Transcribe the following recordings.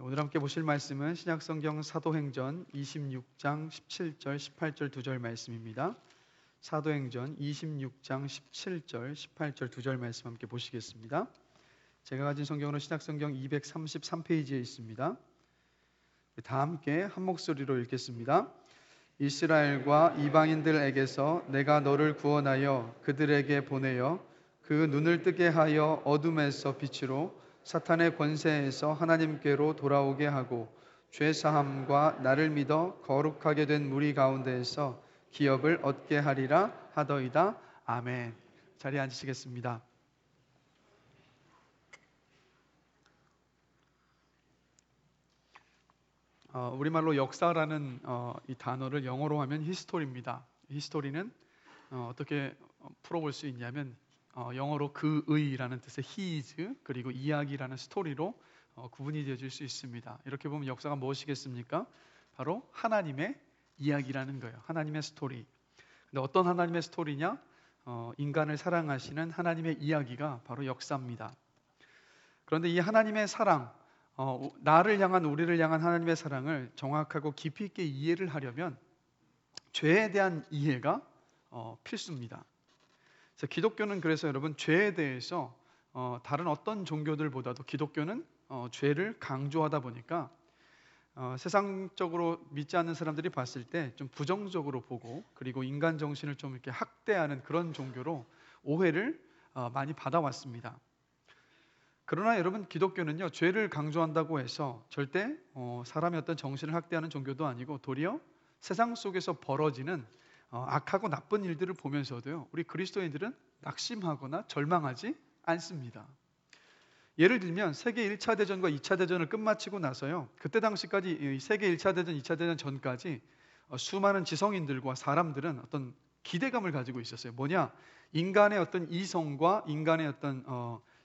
오늘 함께 보실 말씀은 신약성경 사도행전 26장 17절 18절 2절 말씀입니다. 사도행전 26장 17절 18절 2절 말씀 함께 보시겠습니다. 제가 가진 성경으로 신약성경 233페이지에 있습니다. 다 함께 한 목소리로 읽겠습니다. 이스라엘과 이방인들에게서 내가 너를 구원하여 그들에게 보내어 그 눈을 뜨게 하여 어둠에서 빛으로 사탄의 권세에서 하나님께로 돌아오게 하고 죄사함과 나를 믿어 거룩하게 된 무리 가운데에서 기업을 얻게 하리라 하더이다. 아멘. 자리에 앉으시겠습니다. 우리말로 역사라는 이 단어를 영어로 하면 히스토리입니다. 히스토리는 어떻게 풀어볼 수 있냐면 영어로 그의라는 뜻의 he is 그리고 이야기라는 스토리로 구분이 되어질 수 있습니다. 이렇게 보면 역사가 무엇이겠습니까? 바로 하나님의 이야기라는 거예요. 하나님의 스토리. 근데 어떤 하나님의 스토리냐? 인간을 사랑하시는 하나님의 이야기가 바로 역사입니다. 그런데 이 하나님의 사랑, 나를 향한 우리를 향한 하나님의 사랑을 정확하고 깊이 있게 이해를 하려면 죄에 대한 이해가 필수입니다. 기독교는 그래서 여러분 죄에 대해서 다른 어떤 종교들보다도 기독교는 죄를 강조하다 보니까 세상적으로 믿지 않는 사람들이 봤을 때 좀 부정적으로 보고 그리고 인간 정신을 좀 이렇게 학대하는 그런 종교로 오해를 많이 받아왔습니다. 그러나 여러분 기독교는요 죄를 강조한다고 해서 절대 사람의 어떤 정신을 학대하는 종교도 아니고 도리어 세상 속에서 벌어지는 악하고 나쁜 일들을 보면서도요 우리 그리스도인들은 낙심하거나 절망하지 않습니다. 예를 들면 세계 1차 대전과 2차 대전을 끝마치고 나서요 그때 당시까지 세계 1차 대전, 2차 대전 전까지 수많은 지성인들과 사람들은 어떤 기대감을 가지고 있었어요. 뭐냐? 인간의 어떤 이성과 인간의 어떤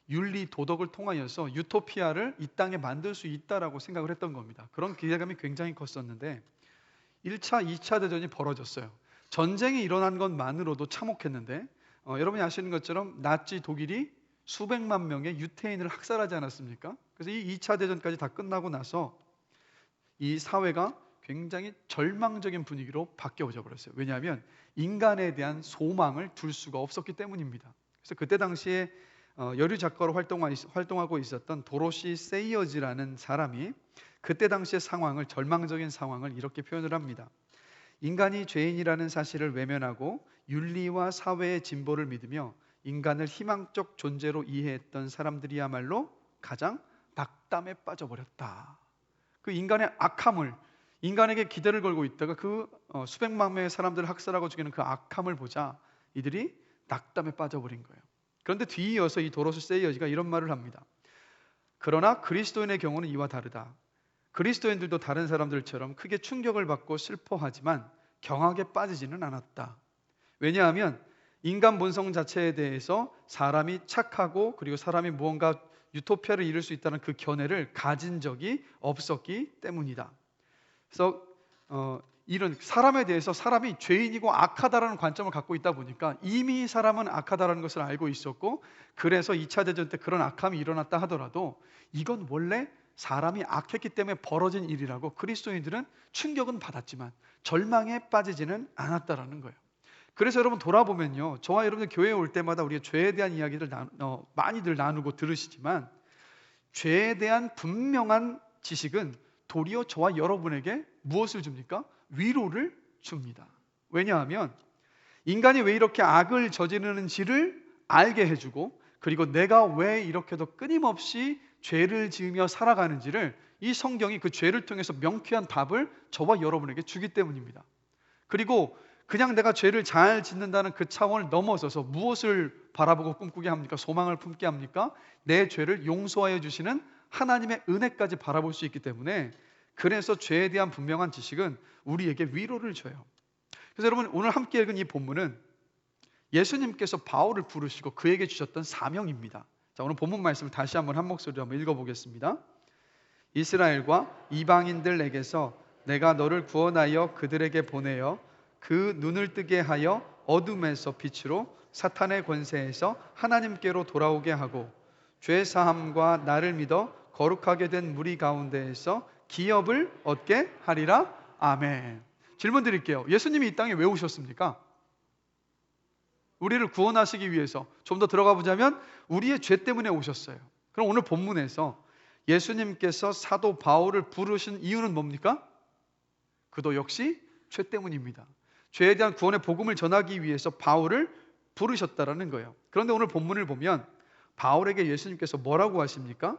윤리, 도덕을 통하여서 유토피아를 이 땅에 만들 수 있다라고 생각을 했던 겁니다. 그런 기대감이 굉장히 컸었는데 1차, 2차 대전이 벌어졌어요. 전쟁이 일어난 것만으로도 참혹했는데 여러분이 아시는 것처럼 나치 독일이 수백만 명의 유태인을 학살하지 않았습니까? 그래서 이 2차 대전까지 다 끝나고 나서 이 사회가 굉장히 절망적인 분위기로 바뀌어져 버렸어요. 왜냐하면 인간에 대한 소망을 둘 수가 없었기 때문입니다. 그래서 그때 당시에 여류 작가로 활동하고 있었던 도로시 세이어즈라는 사람이 그때 당시의 상황을, 절망적인 상황을 이렇게 표현을 합니다. 인간이 죄인이라는 사실을 외면하고 윤리와 사회의 진보를 믿으며 인간을 희망적 존재로 이해했던 사람들이야말로 가장 낙담에 빠져버렸다. 그 인간의 악함을, 인간에게 기대를 걸고 있다가 그 수백만 명의 사람들을 학살하고 죽이는 그 악함을 보자 이들이 낙담에 빠져버린 거예요. 그런데 뒤이어서 이 도로시 세이어즈가 이런 말을 합니다. 그러나 그리스도인의 경우는 이와 다르다. 그리스도인들도 다른 사람들처럼 크게 충격을 받고 슬퍼하지만 경악에 빠지지는 않았다. 왜냐하면 인간 본성 자체에 대해서 사람이 착하고 그리고 사람이 무언가 유토피아를 이룰 수 있다는 그 견해를 가진 적이 없었기 때문이다. 그래서 이런 사람에 대해서 사람이 죄인이고 악하다라는 관점을 갖고 있다 보니까 이미 사람은 악하다라는 것을 알고 있었고 그래서 2차 대전 때 그런 악함이 일어났다 하더라도 이건 원래 사람이 악했기 때문에 벌어진 일이라고 그리스도인들은 충격은 받았지만 절망에 빠지지는 않았다라는 거예요. 그래서 여러분 돌아보면요 저와 여러분들 교회에 올 때마다 우리가 죄에 대한 이야기를 많이들 나누고 들으시지만 죄에 대한 분명한 지식은 도리어 저와 여러분에게 무엇을 줍니까? 위로를 줍니다. 왜냐하면 인간이 왜 이렇게 악을 저지르는지를 알게 해주고 그리고 내가 왜 이렇게도 끊임없이 죄를 지으며 살아가는지를 이 성경이 그 죄를 통해서 명쾌한 답을 저와 여러분에게 주기 때문입니다. 그리고 그냥 내가 죄를 잘 짓는다는 그 차원을 넘어서서 무엇을 바라보고 꿈꾸게 합니까? 소망을 품게 합니까? 내 죄를 용서하여 주시는 하나님의 은혜까지 바라볼 수 있기 때문에 그래서 죄에 대한 분명한 지식은 우리에게 위로를 줘요. 그래서 여러분 오늘 함께 읽은 이 본문은 예수님께서 바울을 부르시고 그에게 주셨던 사명입니다. 자, 오늘 본문 말씀을 다시 한번 한 목소리로 한번 읽어보겠습니다. 이스라엘과 이방인들에게서 내가 너를 구원하여 그들에게 보내어 그 눈을 뜨게 하여 어둠에서 빛으로 사탄의 권세에서 하나님께로 돌아오게 하고 죄사함과 나를 믿어 거룩하게 된 무리 가운데에서 기업을 얻게 하리라. 아멘. 질문 드릴게요. 예수님이 이 땅에 왜 오셨습니까? 우리를 구원하시기 위해서. 좀 더 들어가 보자면 우리의 죄 때문에 오셨어요. 그럼 오늘 본문에서 예수님께서 사도 바울을 부르신 이유는 뭡니까? 그도 역시 죄 때문입니다. 죄에 대한 구원의 복음을 전하기 위해서 바울을 부르셨다라는 거예요. 그런데 오늘 본문을 보면 바울에게 예수님께서 뭐라고 하십니까?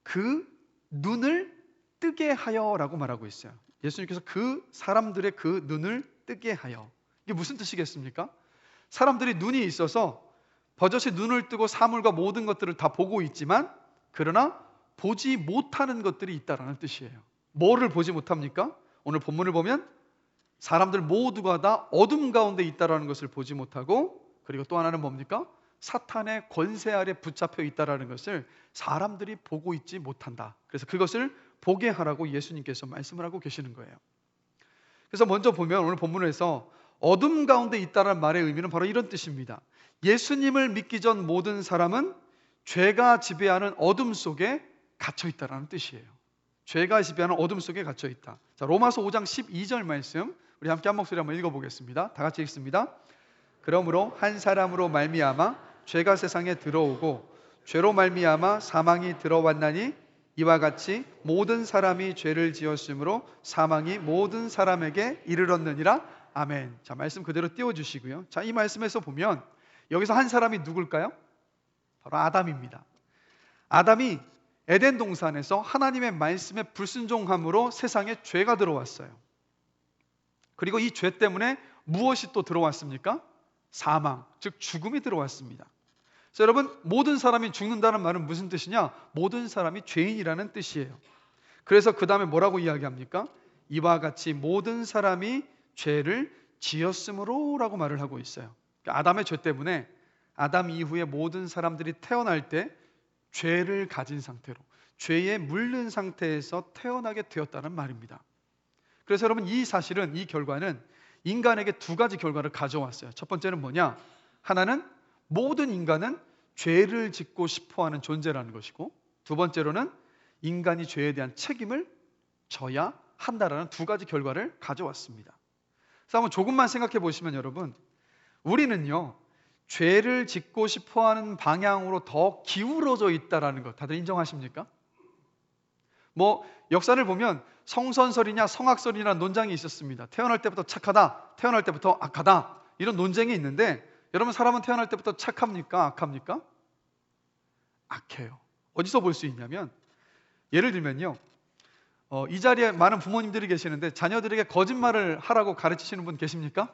그 눈을 뜨게 하여 라고 말하고 있어요. 예수님께서 그 사람들의 그 눈을 뜨게 하여. 이게 무슨 뜻이겠습니까? 사람들이 눈이 있어서 버젓이 눈을 뜨고 사물과 모든 것들을 다 보고 있지만 그러나 보지 못하는 것들이 있다라는 뜻이에요. 뭐를 보지 못합니까? 오늘 본문을 보면 사람들 모두가 다 어둠 가운데 있다라는 것을 보지 못하고, 그리고 또 하나는 뭡니까? 사탄의 권세 아래 붙잡혀 있다라는 것을 사람들이 보고 있지 못한다. 그래서 그것을 보게 하라고 예수님께서 말씀을 하고 계시는 거예요. 그래서 먼저 보면 오늘 본문에서 어둠 가운데 있다라는 말의 의미는 바로 이런 뜻입니다. 예수님을 믿기 전 모든 사람은 죄가 지배하는 어둠 속에 갇혀 있다라는 뜻이에요. 죄가 지배하는 어둠 속에 갇혀 있다. 자, 로마서 5장 12절 말씀 우리 함께 한 목소리 한번 읽어보겠습니다. 다 같이 읽습니다. 그러므로 한 사람으로 말미암아 죄가 세상에 들어오고 죄로 말미암아 사망이 들어왔나니 이와 같이 모든 사람이 죄를 지었으므로 사망이 모든 사람에게 이르렀느니라. 아멘. 자, 말씀 그대로 띄워주시고요. 자, 이 말씀에서 보면 여기서 한 사람이 누굴까요? 바로 아담입니다. 아담이 에덴 동산에서 하나님의 말씀에 불순종함으로 세상에 죄가 들어왔어요. 그리고 이 죄 때문에 무엇이 또 들어왔습니까? 사망, 즉 죽음이 들어왔습니다. 그래서 여러분, 모든 사람이 죽는다는 말은 무슨 뜻이냐? 모든 사람이 죄인이라는 뜻이에요. 그래서 그 다음에 뭐라고 이야기합니까? 이와 같이 모든 사람이 죄를 지었으므로 라고 말을 하고 있어요. 그러니까 아담의 죄 때문에 아담 이후에 모든 사람들이 태어날 때 죄를 가진 상태로, 죄에 물든 상태에서 태어나게 되었다는 말입니다. 그래서 여러분, 이 사실은, 이 결과는 인간에게 두 가지 결과를 가져왔어요. 첫 번째는 뭐냐? 하나는 모든 인간은 죄를 짓고 싶어하는 존재라는 것이고, 두 번째로는 인간이 죄에 대한 책임을 져야 한다라는 두 가지 결과를 가져왔습니다. 그래서 한번 조금만 생각해 보시면 여러분, 우리는요 죄를 짓고 싶어하는 방향으로 더 기울어져 있다라는 것 다들 인정하십니까? 뭐 역사를 보면 성선설이냐 성악설이냐 논쟁이 있었습니다. 태어날 때부터 착하다, 태어날 때부터 악하다, 이런 논쟁이 있는데 여러분, 사람은 태어날 때부터 착합니까? 악합니까? 악해요. 어디서 볼 수 있냐면, 예를 들면요, 이 자리에 많은 부모님들이 계시는데 자녀들에게 거짓말을 하라고 가르치시는 분 계십니까?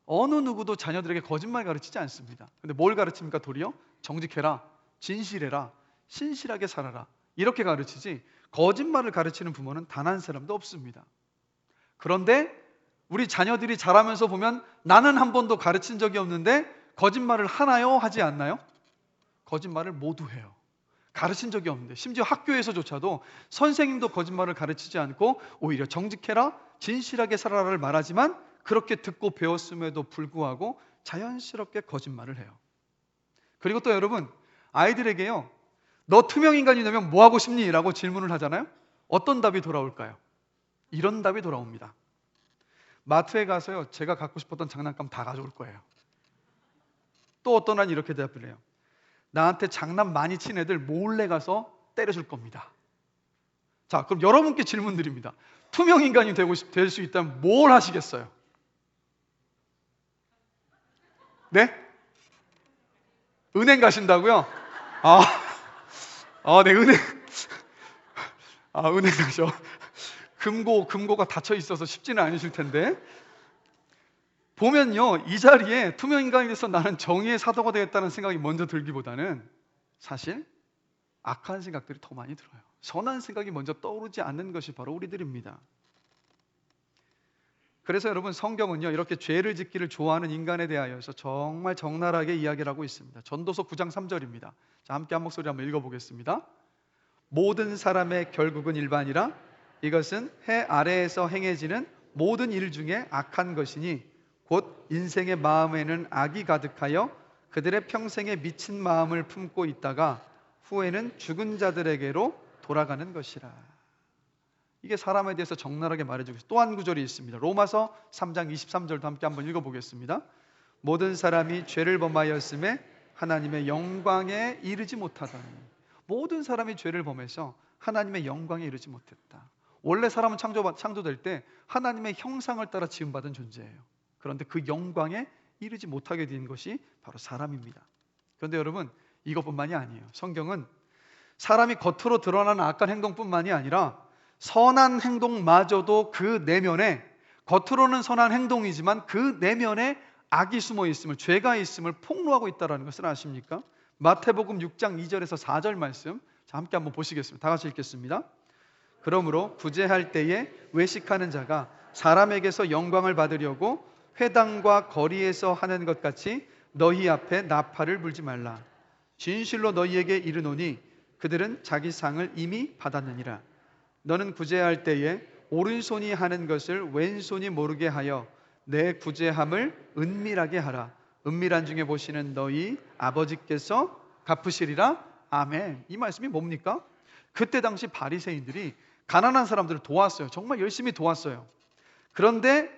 어느 누구도 자녀들에게 거짓말 가르치지 않습니다. 근데 뭘 가르칩니까? 도리어 정직해라, 진실해라, 신실하게 살아라, 이렇게 가르치지 거짓말을 가르치는 부모는 단 한 사람도 없습니다. 그런데 우리 자녀들이 자라면서 보면 나는 한 번도 가르친 적이 없는데 거짓말을 하나요? 하지 않나요? 거짓말을 모두 해요. 가르친 적이 없는데, 심지어 학교에서조차도 선생님도 거짓말을 가르치지 않고 오히려 정직해라, 진실하게 살아라를 말하지만 그렇게 듣고 배웠음에도 불구하고 자연스럽게 거짓말을 해요. 그리고 또 여러분, 아이들에게요, 너 투명인간이 되면 뭐 하고 싶니? 라고 질문을 하잖아요. 어떤 답이 돌아올까요? 이런 답이 돌아옵니다. 마트에 가서요, 제가 갖고 싶었던 장난감 다 가져올 거예요. 또 어떤 아이는 이렇게 대답을 해요. 나한테 장난 많이 친 애들 몰래 가서 때려줄 겁니다. 자, 그럼 여러분께 질문 드립니다. 투명인간이 될 수 있다면 뭘 하시겠어요? 네? 은행 가신다고요? 네, 은행. 은행 가셔. 금고가 닫혀 있어서 쉽지는 않으실 텐데. 보면요, 이 자리에 투명인간이 돼서 나는 정의의 사도가 되겠다는 생각이 먼저 들기보다는 사실 악한 생각들이 더 많이 들어요. 선한 생각이 먼저 떠오르지 않는 것이 바로 우리들입니다. 그래서 여러분, 성경은요 이렇게 죄를 짓기를 좋아하는 인간에 대하여서 정말 적나라하게 이야기를 하고 있습니다. 전도서 9장 3절입니다. 자, 함께 한 목소리 한번 읽어보겠습니다. 모든 사람의 결국은 일반이라 이것은 해 아래에서 행해지는 모든 일 중에 악한 것이니 곧 인생의 마음에는 악이 가득하여 그들의 평생에 미친 마음을 품고 있다가 후에는 죽은 자들에게로 돌아가는 것이라. 이게 사람에 대해서 적나라하게 말해주고 있어요. 또 한 구절이 있습니다. 로마서 3장 23절도 함께 한번 읽어보겠습니다. 모든 사람이 죄를 범하였음에 하나님의 영광에 이르지 못하다니. 모든 사람이 죄를 범해서 하나님의 영광에 이르지 못했다. 원래 사람은 창조될 때 하나님의 형상을 따라 지음받은 존재예요. 그런데 그 영광에 이르지 못하게 된 것이 바로 사람입니다. 그런데 여러분, 이것뿐만이 아니에요. 성경은 사람이 겉으로 드러나는 악한 행동뿐만이 아니라 선한 행동마저도 그 내면에, 겉으로는 선한 행동이지만 그 내면에 악이 숨어 있음을, 죄가 있음을 폭로하고 있다는 것을 아십니까? 마태복음 6장 2절에서 4절 말씀, 자, 함께 한번 보시겠습니다. 다 같이 읽겠습니다. 그러므로 구제할 때에 외식하는 자가 사람에게서 영광을 받으려고 회당과 거리에서 하는 것 같이 너희 앞에 나팔을 불지 말라. 진실로 너희에게 이르노니 그들은 자기 상을 이미 받았느니라. 너는 구제할 때에 오른손이 하는 것을 왼손이 모르게 하여 내 구제함을 은밀하게 하라. 은밀한 중에 보시는 너희 아버지께서 갚으시리라. 아멘. 이 말씀이 뭡니까? 그때 당시 바리새인들이 가난한 사람들을 도왔어요. 정말 열심히 도왔어요. 그런데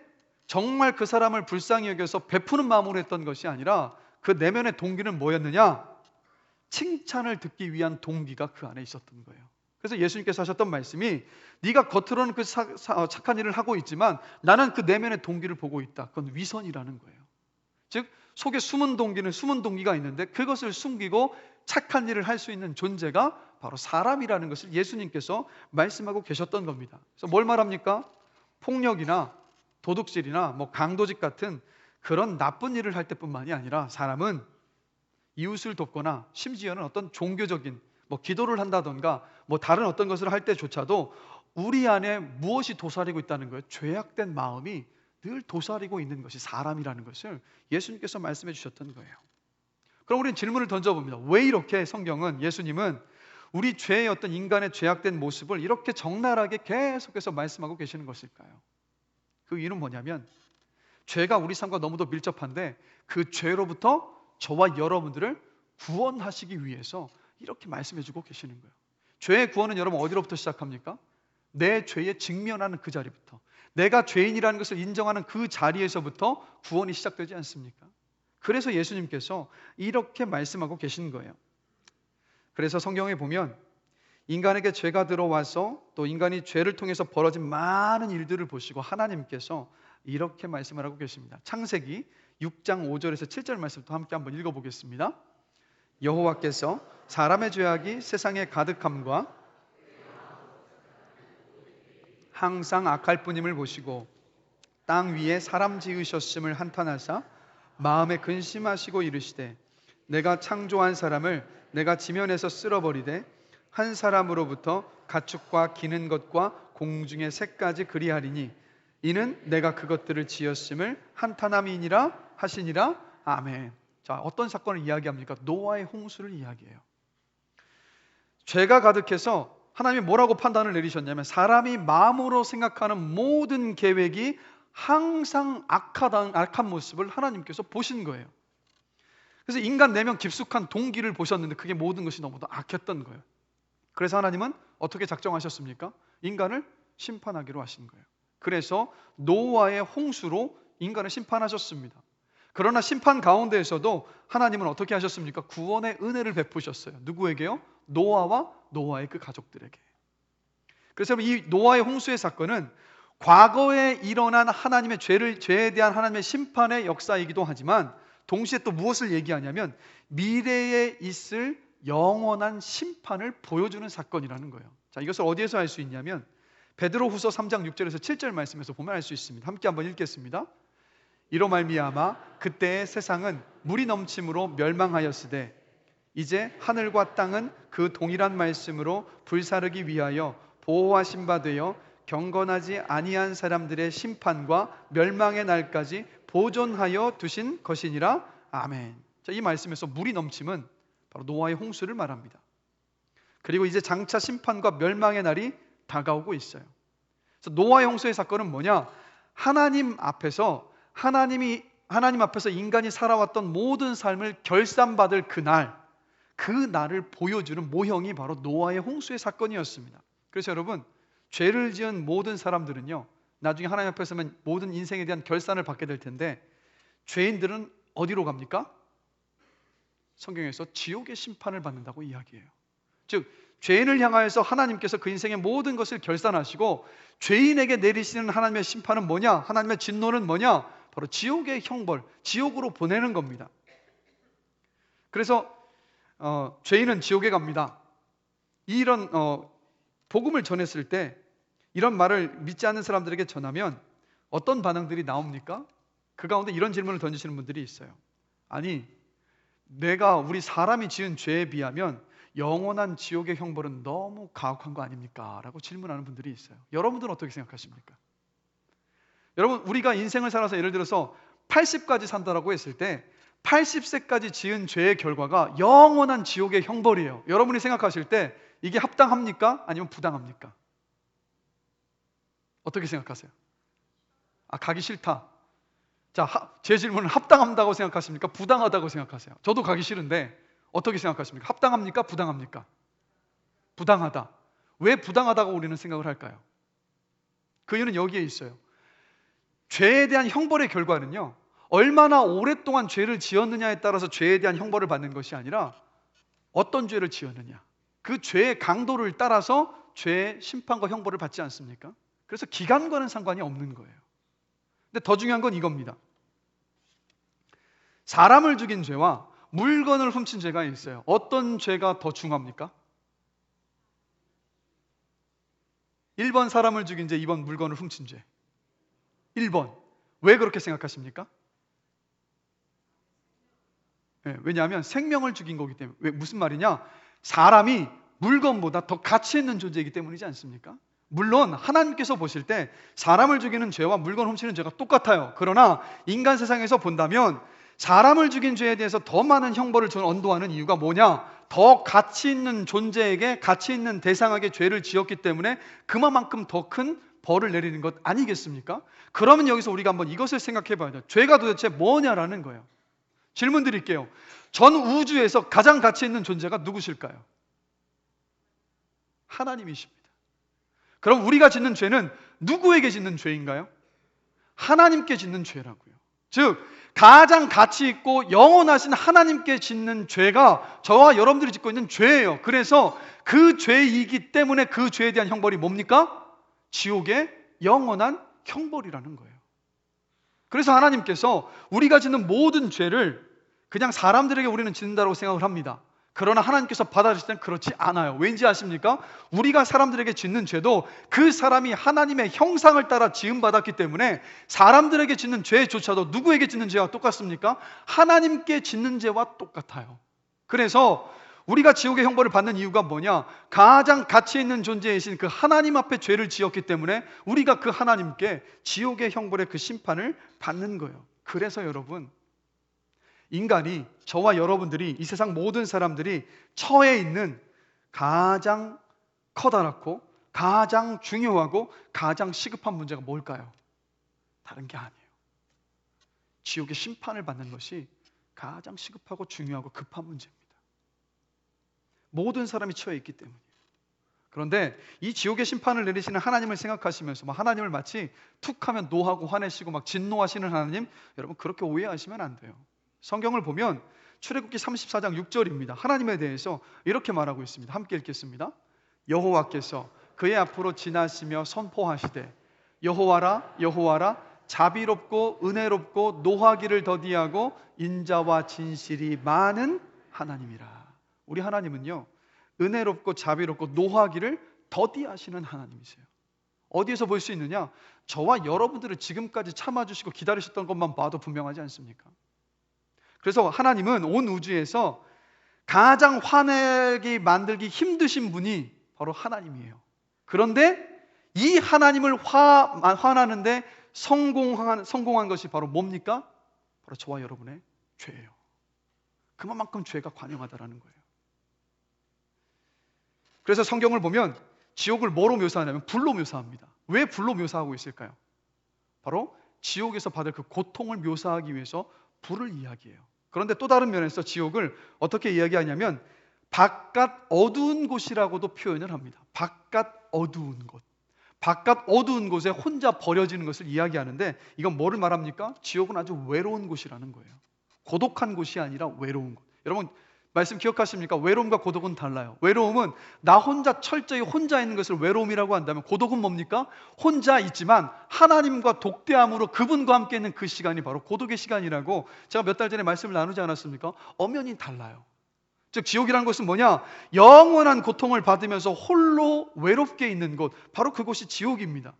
정말 그 사람을 불쌍히 여겨서 베푸는 마음으로 했던 것이 아니라 그 내면의 동기는 뭐였느냐? 칭찬을 듣기 위한 동기가 그 안에 있었던 거예요. 그래서 예수님께서 하셨던 말씀이 네가 겉으로는 그 착한 일을 하고 있지만 나는 그 내면의 동기를 보고 있다. 그건 위선이라는 거예요. 즉 속에 숨은 동기는 숨은 동기가 있는데 그것을 숨기고 착한 일을 할 수 있는 존재가 바로 사람이라는 것을 예수님께서 말씀하고 계셨던 겁니다. 그래서 뭘 말합니까? 폭력이나 도둑질이나 강도직 같은 그런 나쁜 일을 할 때뿐만이 아니라 사람은 이웃을 돕거나 심지어는 어떤 종교적인 기도를 한다던가 다른 어떤 것을 할 때조차도 우리 안에 무엇이 도사리고 있다는 거예요? 죄악된 마음이 늘 도사리고 있는 것이 사람이라는 것을 예수님께서 말씀해 주셨던 거예요. 그럼 우리는 질문을 던져봅니다. 왜 이렇게 성경은, 예수님은 우리 죄의 어떤 인간의 죄악된 모습을 이렇게 적나라하게 계속해서 말씀하고 계시는 것일까요? 그 이유는 뭐냐면 죄가 우리 삶과 너무도 밀접한데 그 죄로부터 저와 여러분들을 구원하시기 위해서 이렇게 말씀해주고 계시는 거예요. 죄의 구원은 여러분 어디로부터 시작합니까? 내 죄에 직면하는 그 자리부터, 내가 죄인이라는 것을 인정하는 그 자리에서부터 구원이 시작되지 않습니까? 그래서 예수님께서 이렇게 말씀하고 계신 거예요. 그래서 성경에 보면 인간에게 죄가 들어와서 또 인간이 죄를 통해서 벌어진 많은 일들을 보시고 하나님께서 이렇게 말씀을 하고 계십니다. 창세기 6장 5절에서 7절 말씀도 함께 한번 읽어보겠습니다. 여호와께서 사람의 죄악이 세상에 가득함과 항상 악할 뿐임을 보시고 땅 위에 사람 지으셨음을 한탄하사 마음에 근심하시고 이르시되 내가 창조한 사람을 내가 지면에서 쓸어버리되 한 사람으로부터 가축과 기는 것과 공중의 새까지 그리하리니 이는 내가 그것들을 지었음을 한탄함이니라 하시니라. 아멘. 자, 어떤 사건을 이야기합니까? 노아의 홍수를 이야기해요. 죄가 가득해서 하나님이 뭐라고 판단을 내리셨냐면 사람이 마음으로 생각하는 모든 계획이 항상 악한 모습을 하나님께서 보신 거예요. 그래서 인간 내면 깊숙한 동기를 보셨는데 그게 모든 것이 너무도 악했던 거예요. 그래서 하나님은 어떻게 작정하셨습니까? 인간을 심판하기로 하신 거예요. 그래서 노아의 홍수로 인간을 심판하셨습니다. 그러나 심판 가운데에서도 하나님은 어떻게 하셨습니까? 구원의 은혜를 베푸셨어요. 누구에게요? 노아와 노아의 그 가족들에게. 그래서 이 노아의 홍수의 사건은 과거에 일어난 하나님의 죄에 대한 하나님의 심판의 역사이기도 하지만 동시에 또 무엇을 얘기하냐면 미래에 있을 영원한 심판을 보여주는 사건이라는 거예요. 자, 이것을 어디에서 알 수 있냐면 베드로후서 3장 6절에서 7절 말씀에서 보면 알 수 있습니다. 함께 한번 읽겠습니다. 이로 말미암아 그때의 세상은 물이 넘침으로 멸망하였으되 이제 하늘과 땅은 그 동일한 말씀으로 불사르기 위하여 보호하신 바 되어 경건하지 아니한 사람들의 심판과 멸망의 날까지 보존하여 두신 것이니라. 아멘. 자, 이 말씀에서 물이 넘침은 바로 노아의 홍수를 말합니다. 그리고 이제 장차 심판과 멸망의 날이 다가오고 있어요. 그래서 노아의 홍수의 사건은 뭐냐? 하나님 앞에서 인간이 살아왔던 모든 삶을 결산받을 그날, 그 날을 보여주는 모형이 바로 노아의 홍수의 사건이었습니다. 그래서 여러분, 죄를 지은 모든 사람들은요, 나중에 하나님 앞에 서면 모든 인생에 대한 결산을 받게 될 텐데, 죄인들은 어디로 갑니까? 성경에서 지옥의 심판을 받는다고 이야기해요. 즉, 죄인을 향하여서 하나님께서 그 인생의 모든 것을 결산하시고 죄인에게 내리시는 하나님의 심판은 뭐냐? 하나님의 진노는 뭐냐? 바로 지옥의 형벌, 지옥으로 보내는 겁니다. 그래서 죄인은 지옥에 갑니다. 이런 복음을 전했을 때 이런 말을 믿지 않는 사람들에게 전하면 어떤 반응들이 나옵니까? 그 가운데 이런 질문을 던지시는 분들이 있어요. 아니, 우리 사람이 지은 죄에 비하면 영원한 지옥의 형벌은 너무 가혹한 거 아닙니까? 라고 질문하는 분들이 있어요. 여러분들은 어떻게 생각하십니까? 여러분, 우리가 인생을 살아서 예를 들어서 80까지 산다라고 했을 때 80세까지 지은 죄의 결과가 영원한 지옥의 형벌이에요. 여러분이 생각하실 때 이게 합당합니까? 아니면 부당합니까? 어떻게 생각하세요? 가기 싫다. 자, 제 질문은 합당한다고 생각하십니까? 부당하다고 생각하세요? 저도 가기 싫은데 어떻게 생각하십니까? 합당합니까? 부당합니까? 부당하다. 왜 부당하다고 우리는 생각을 할까요? 그 이유는 여기에 있어요. 죄에 대한 형벌의 결과는요, 얼마나 오랫동안 죄를 지었느냐에 따라서 죄에 대한 형벌을 받는 것이 아니라 어떤 죄를 지었느냐, 그 죄의 강도를 따라서 죄의 심판과 형벌을 받지 않습니까? 그래서 기간과는 상관이 없는 거예요. 근데 더 중요한 건 이겁니다. 사람을 죽인 죄와 물건을 훔친 죄가 있어요. 어떤 죄가 더 중합니까? 1번 사람을 죽인 죄, 2번 물건을 훔친 죄. 1번. 왜 그렇게 생각하십니까? 네, 왜냐하면 생명을 죽인 거기 때문에. 무슨 말이냐? 사람이 물건보다 더 가치 있는 존재이기 때문이지 않습니까? 물론 하나님께서 보실 때 사람을 죽이는 죄와 물건 훔치는 죄가 똑같아요. 그러나 인간 세상에서 본다면 사람을 죽인 죄에 대해서 더 많은 형벌을 저는 언도하는 이유가 뭐냐? 더 가치 있는 존재에게, 가치 있는 대상에게 죄를 지었기 때문에 그만큼 더 큰 벌을 내리는 것 아니겠습니까? 그러면 여기서 우리가 한번 이것을 생각해 봐야 돼요. 죄가 도대체 뭐냐라는 거예요. 질문 드릴게요. 전 우주에서 가장 가치 있는 존재가 누구실까요? 하나님이십니다. 그럼 우리가 짓는 죄는 누구에게 짓는 죄인가요? 하나님께 짓는 죄라고요. 즉, 가장 가치 있고 영원하신 하나님께 짓는 죄가 저와 여러분들이 짓고 있는 죄예요. 그래서 그 죄이기 때문에 그 죄에 대한 형벌이 뭡니까? 지옥의 영원한 형벌이라는 거예요. 그래서 하나님께서 우리가 짓는 모든 죄를 그냥 사람들에게 우리는 짓는다고 생각을 합니다. 그러나 하나님께서 받아주실 때는 그렇지 않아요. 왠지 아십니까? 우리가 사람들에게 짓는 죄도 그 사람이 하나님의 형상을 따라 지음받았기 때문에 사람들에게 짓는 죄조차도 누구에게 짓는 죄와 똑같습니까? 하나님께 짓는 죄와 똑같아요. 그래서 우리가 지옥의 형벌을 받는 이유가 뭐냐? 가장 가치 있는 존재이신 그 하나님 앞에 죄를 지었기 때문에 우리가 그 하나님께 지옥의 형벌의 그 심판을 받는 거예요. 그래서 여러분, 인간이, 저와 여러분들이, 이 세상 모든 사람들이 처해 있는 가장 커다랗고 가장 중요하고 가장 시급한 문제가 뭘까요? 다른 게 아니에요. 지옥의 심판을 받는 것이 가장 시급하고 중요하고 급한 문제입니다. 모든 사람이 처해 있기 때문이에요. 그런데 이 지옥의 심판을 내리시는 하나님을 생각하시면서 하나님을 마치 툭 하면 노하고 화내시고 막 진노하시는 하나님, 여러분 그렇게 오해하시면 안 돼요. 성경을 보면 출애굽기 34장 6절입니다. 하나님에 대해서 이렇게 말하고 있습니다. 함께 읽겠습니다. 여호와께서 그의 앞으로 지나시며 선포하시되 여호와라 여호와라 자비롭고 은혜롭고 노하기를 더디하고 인자와 진실이 많은 하나님이라. 우리 하나님은요, 은혜롭고 자비롭고 노하기를 더디하시는 하나님이세요. 어디에서 볼 수 있느냐? 저와 여러분들을 지금까지 참아주시고 기다리셨던 것만 봐도 분명하지 않습니까? 그래서 하나님은 온 우주에서 가장 화내게 만들기 힘드신 분이 바로 하나님이에요. 그런데 이 하나님을 화나는데 성공한 것이 바로 뭡니까? 바로 저와 여러분의 죄예요. 그만큼 죄가 관영하다라는 거예요. 그래서 성경을 보면 지옥을 뭐로 묘사하냐면 불로 묘사합니다. 왜 불로 묘사하고 있을까요? 바로 지옥에서 받을 그 고통을 묘사하기 위해서 불을 이야기해요. 그런데 또 다른 면에서 지옥을 어떻게 이야기하냐면 바깥 어두운 곳이라고도 표현을 합니다. 바깥 어두운 곳. 바깥 어두운 곳에 혼자 버려지는 것을 이야기하는데, 이건 뭐를 말합니까? 지옥은 아주 외로운 곳이라는 거예요. 고독한 곳이 아니라 외로운 곳. 여러분 말씀 기억하십니까? 외로움과 고독은 달라요. 외로움은 나 혼자 철저히 혼자 있는 것을 외로움이라고 한다면, 고독은 뭡니까? 혼자 있지만 하나님과 독대함으로 그분과 함께 있는 그 시간이 바로 고독의 시간이라고 제가 몇 달 전에 말씀을 나누지 않았습니까? 엄연히 달라요. 즉 지옥이라는 것은 뭐냐? 영원한 고통을 받으면서 홀로 외롭게 있는 곳, 바로 그곳이 지옥입니다.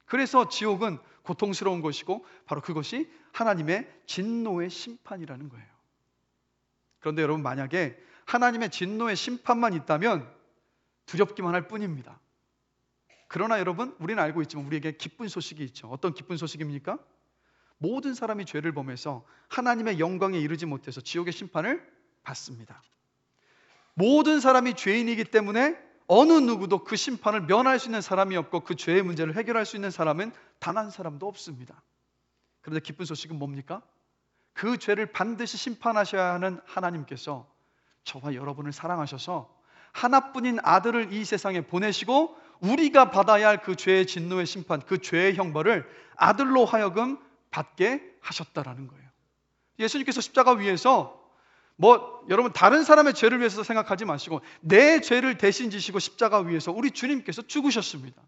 그래서 지옥은 고통스러운 것이고 바로 그것이 하나님의 진노의 심판이라는 거예요. 그런데 여러분, 만약에 하나님의 진노의 심판만 있다면 두렵기만 할 뿐입니다. 그러나 여러분, 우리는 알고 있지만 우리에게 기쁜 소식이 있죠. 어떤 기쁜 소식입니까? 모든 사람이 죄를 범해서 하나님의 영광에 이르지 못해서 지옥의 심판을 받습니다. 모든 사람이 죄인이기 때문에 어느 누구도 그 심판을 면할 수 있는 사람이 없고 그 죄의 문제를 해결할 수 있는 사람은 단 한 사람도 없습니다. 그런데 기쁜 소식은 뭡니까? 그 죄를 반드시 심판하셔야 하는 하나님께서 저와 여러분을 사랑하셔서 하나뿐인 아들을 이 세상에 보내시고 우리가 받아야 할 그 죄의 진노의 심판, 그 죄의 형벌을 아들로 하여금 받게 하셨다라는 거예요. 예수님께서 십자가 위에서 여러분 다른 사람의 죄를 위해서 생각하지 마시고 내 죄를 대신 지시고 십자가 위에서 우리 주님께서 죽으셨습니다.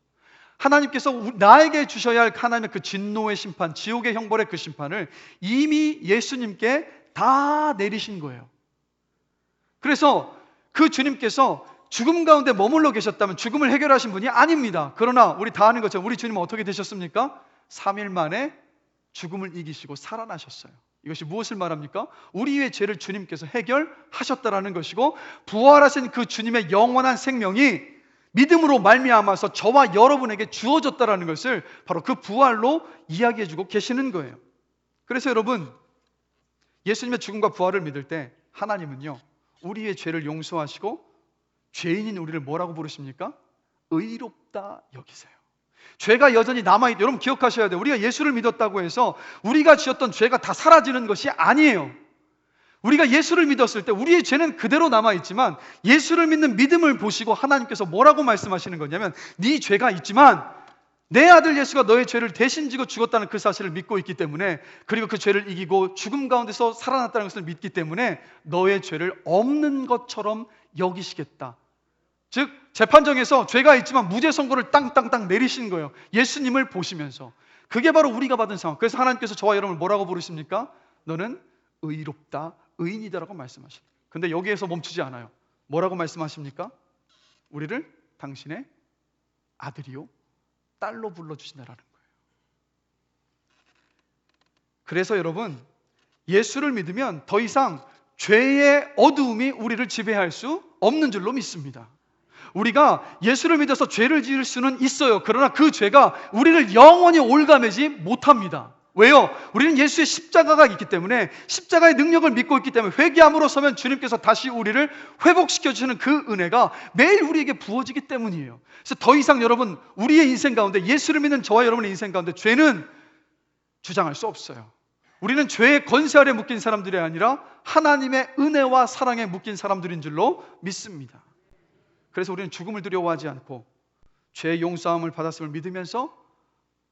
하나님께서 나에게 주셔야 할 하나님의 그 진노의 심판, 지옥의 형벌의 그 심판을 이미 예수님께 다 내리신 거예요. 그래서 그 주님께서 죽음 가운데 머물러 계셨다면 죽음을 해결하신 분이 아닙니다. 그러나 우리 다 아는 것처럼 우리 주님은 어떻게 되셨습니까? 3일 만에 죽음을 이기시고 살아나셨어요. 이것이 무엇을 말합니까? 우리의 죄를 주님께서 해결하셨다라는 것이고, 부활하신 그 주님의 영원한 생명이 믿음으로 말미암아서 저와 여러분에게 주어졌다라는 것을 바로 그 부활로 이야기해주고 계시는 거예요. 그래서 여러분, 예수님의 죽음과 부활을 믿을 때 하나님은요, 우리의 죄를 용서하시고 죄인인 우리를 뭐라고 부르십니까? 의롭다 여기세요. 죄가 여전히 남아있다. 여러분 기억하셔야 돼요. 우리가 예수를 믿었다고 해서 우리가 지었던 죄가 다 사라지는 것이 아니에요. 우리가 예수를 믿었을 때 우리의 죄는 그대로 남아있지만 예수를 믿는 믿음을 보시고 하나님께서 뭐라고 말씀하시는 거냐면, 네 죄가 있지만 내 아들 예수가 너의 죄를 대신 지고 죽었다는 그 사실을 믿고 있기 때문에, 그리고 그 죄를 이기고 죽음 가운데서 살아났다는 것을 믿기 때문에 너의 죄를 없는 것처럼 여기시겠다. 즉 재판정에서 죄가 있지만 무죄 선고를 땅땅땅 내리신 거예요. 예수님을 보시면서. 그게 바로 우리가 받은 상황. 그래서 하나님께서 저와 여러분을 뭐라고 부르십니까? 너는 의롭다, 의인이다라고 말씀하십니다. 근데 여기에서 멈추지 않아요. 뭐라고 말씀하십니까? 우리를 당신의 아들이요 딸로 불러주신다라는 거예요. 그래서 여러분, 예수를 믿으면 더 이상 죄의 어두움이 우리를 지배할 수 없는 줄로 믿습니다. 우리가 예수를 믿어서 죄를 지을 수는 있어요. 그러나 그 죄가 우리를 영원히 올가매지 못합니다. 왜요? 우리는 예수의 십자가가 있기 때문에, 십자가의 능력을 믿고 있기 때문에 회개함으로 서면 주님께서 다시 우리를 회복시켜 주시는 그 은혜가 매일 우리에게 부어지기 때문이에요. 그래서 더 이상 여러분, 우리의 인생 가운데, 예수를 믿는 저와 여러분의 인생 가운데 죄는 주장할 수 없어요. 우리는 죄의 권세 아래 묶인 사람들이 아니라 하나님의 은혜와 사랑에 묶인 사람들인 줄로 믿습니다. 그래서 우리는 죽음을 두려워하지 않고 죄의 용서함을 받았음을 믿으면서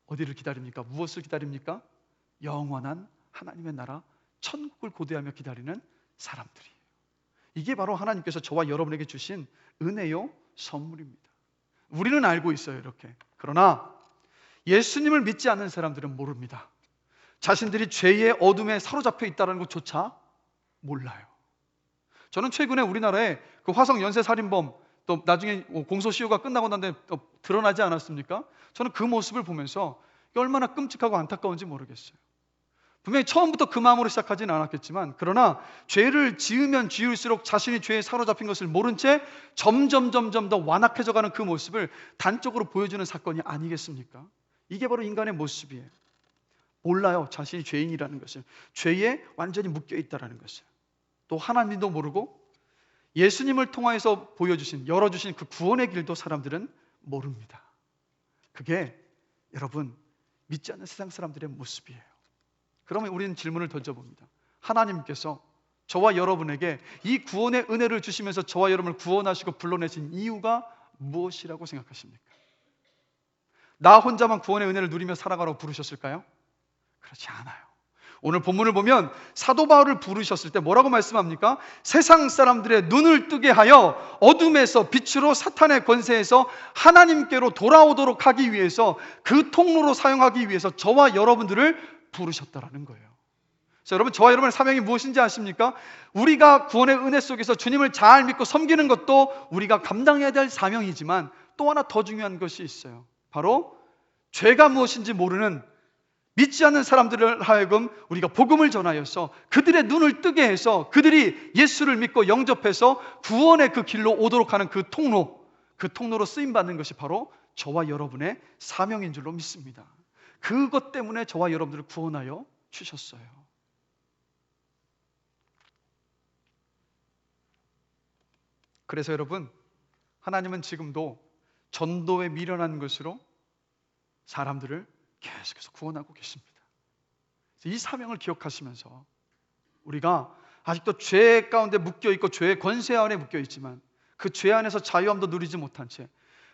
어디를 기다립니까? 무엇을 기다립니까? 영원한 하나님의 나라, 천국을 고대하며 기다리는 사람들이에요. 이게 바로 하나님께서 저와 여러분에게 주신 은혜요 선물입니다. 우리는 알고 있어요, 이렇게. 그러나 예수님을 믿지 않는 사람들은 모릅니다. 자신들이 죄의 어둠에 사로잡혀 있다는 것조차 몰라요. 저는 최근에 우리나라에 그 화성 연쇄살인범, 또 나중에 공소시효가 끝나고 난 다음에 드러나지 않았습니까? 저는 그 모습을 보면서 얼마나 끔찍하고 안타까운지 모르겠어요. 분명히 처음부터 그 마음으로 시작하지는 않았겠지만, 그러나 죄를 지으면 지을수록 자신이 죄에 사로잡힌 것을 모른 채 점점 더 완악해져가는 그 모습을 단적으로 보여주는 사건이 아니겠습니까? 이게 바로 인간의 모습이에요. 몰라요, 자신이 죄인이라는 것을. 죄에 완전히 묶여있다는 것을. 또 하나님도 모르고 예수님을 통하여서 보여주신, 열어주신 그 구원의 길도 사람들은 모릅니다. 그게 여러분, 믿지 않는 세상 사람들의 모습이에요. 그러면 우리는 질문을 던져봅니다. 하나님께서 저와 여러분에게 이 구원의 은혜를 주시면서 저와 여러분을 구원하시고 불러내신 이유가 무엇이라고 생각하십니까? 나 혼자만 구원의 은혜를 누리며 살아가라고 부르셨을까요? 그렇지 않아요. 오늘 본문을 보면 사도 바울을 부르셨을 때 뭐라고 말씀합니까? 세상 사람들의 눈을 뜨게 하여 어둠에서 빛으로 사탄의 권세에서 하나님께로 돌아오도록 하기 위해서, 그 통로로 사용하기 위해서 저와 여러분들을 부르셨다라는 거예요. 그래서 여러분, 저와 여러분의 사명이 무엇인지 아십니까? 우리가 구원의 은혜 속에서 주님을 잘 믿고 섬기는 것도 우리가 감당해야 될 사명이지만 또 하나 더 중요한 것이 있어요. 바로 죄가 무엇인지 모르는 믿지 않는 사람들을 하여금 우리가 복음을 전하여서 그들의 눈을 뜨게 해서 그들이 예수를 믿고 영접해서 구원의 그 길로 오도록 하는 그 통로로 쓰임받는 것이 바로 저와 여러분의 사명인 줄로 믿습니다. 그것 때문에 저와 여러분들을 구원하여 주셨어요. 그래서 여러분, 하나님은 지금도 전도에 미련한 것으로 사람들을 계속해서 구원하고 계십니다. 이 사명을 기억하시면서 우리가 아직도 죄 가운데 묶여있고 죄의 권세 안에 묶여있지만 그 죄 안에서 자유함도 누리지 못한 채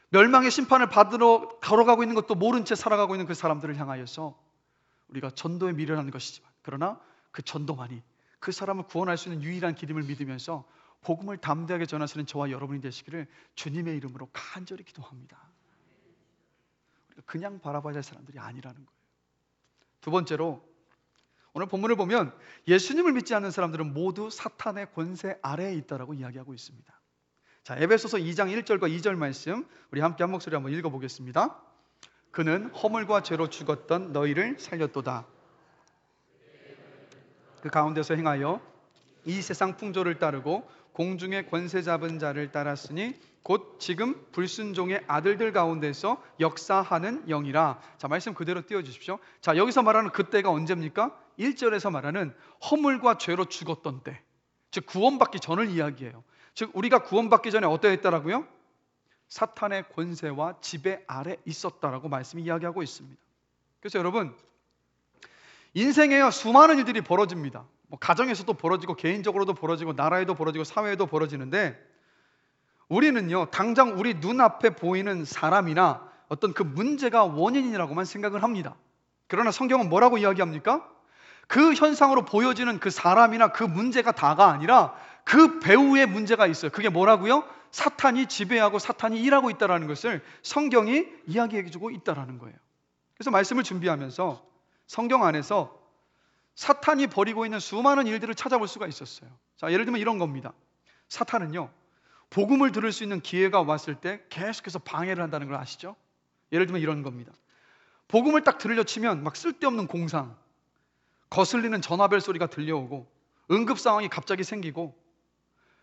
멸망의 심판을 받으러 걸어가고 있는 것도 모른 채 살아가고 있는 그 사람들을 향하여서 우리가 전도에 미련한 것이지만, 그러나 그 전도만이 그 사람을 구원할 수 있는 유일한 길임을 믿으면서 복음을 담대하게 전하시는 저와 여러분이 되시기를 주님의 이름으로 간절히 기도합니다. 우리가 그냥 바라봐야 할 사람들이 아니라는 거예요. 두 번째로, 오늘 본문을 보면 예수님을 믿지 않는 사람들은 모두 사탄의 권세 아래에 있다라고 이야기하고 있습니다. 자, 에베소서 2장 1절과 2절 말씀 우리 함께 한 목소리 한번 읽어보겠습니다. 그는 허물과 죄로 죽었던 너희를 살렸도다. 그 가운데서 행하여 이 세상 풍조를 따르고 공중의 권세 잡은 자를 따랐으니 곧 지금 불순종의 아들들 가운데서 역사하는 영이라. 자, 말씀 그대로 띄워주십시오. 자, 여기서 말하는 그때가 언제입니까? 1절에서 말하는 허물과 죄로 죽었던 때, 즉 구원받기 전을 이야기해요. 즉 우리가 구원받기 전에 어떠했다라고요? 사탄의 권세와 지배 아래 있었다라고 말씀이 이야기하고 있습니다. 그래서 여러분, 인생에요 수많은 일들이 벌어집니다. 가정에서도 벌어지고 개인적으로도 벌어지고 나라에도 벌어지고 사회에도 벌어지는데, 우리는요 당장 우리 눈앞에 보이는 사람이나 어떤 그 문제가 원인이라고만 생각을 합니다. 그러나 성경은 뭐라고 이야기합니까? 그 현상으로 보여지는 그 사람이나 그 문제가 다가 아니라 그 배후에 문제가 있어요. 그게 뭐라고요? 사탄이 지배하고 사탄이 일하고 있다는 것을 성경이 이야기해주고 있다는 거예요. 그래서 말씀을 준비하면서 성경 안에서 사탄이 벌이고 있는 수많은 일들을 찾아볼 수가 있었어요. 자, 예를 들면 이런 겁니다. 사탄은요 복음을 들을 수 있는 기회가 왔을 때 계속해서 방해를 한다는 걸 아시죠? 예를 들면 이런 겁니다. 복음을 딱 들으려 치면 막 쓸데없는 공상, 거슬리는 전화벨 소리가 들려오고 응급 상황이 갑자기 생기고,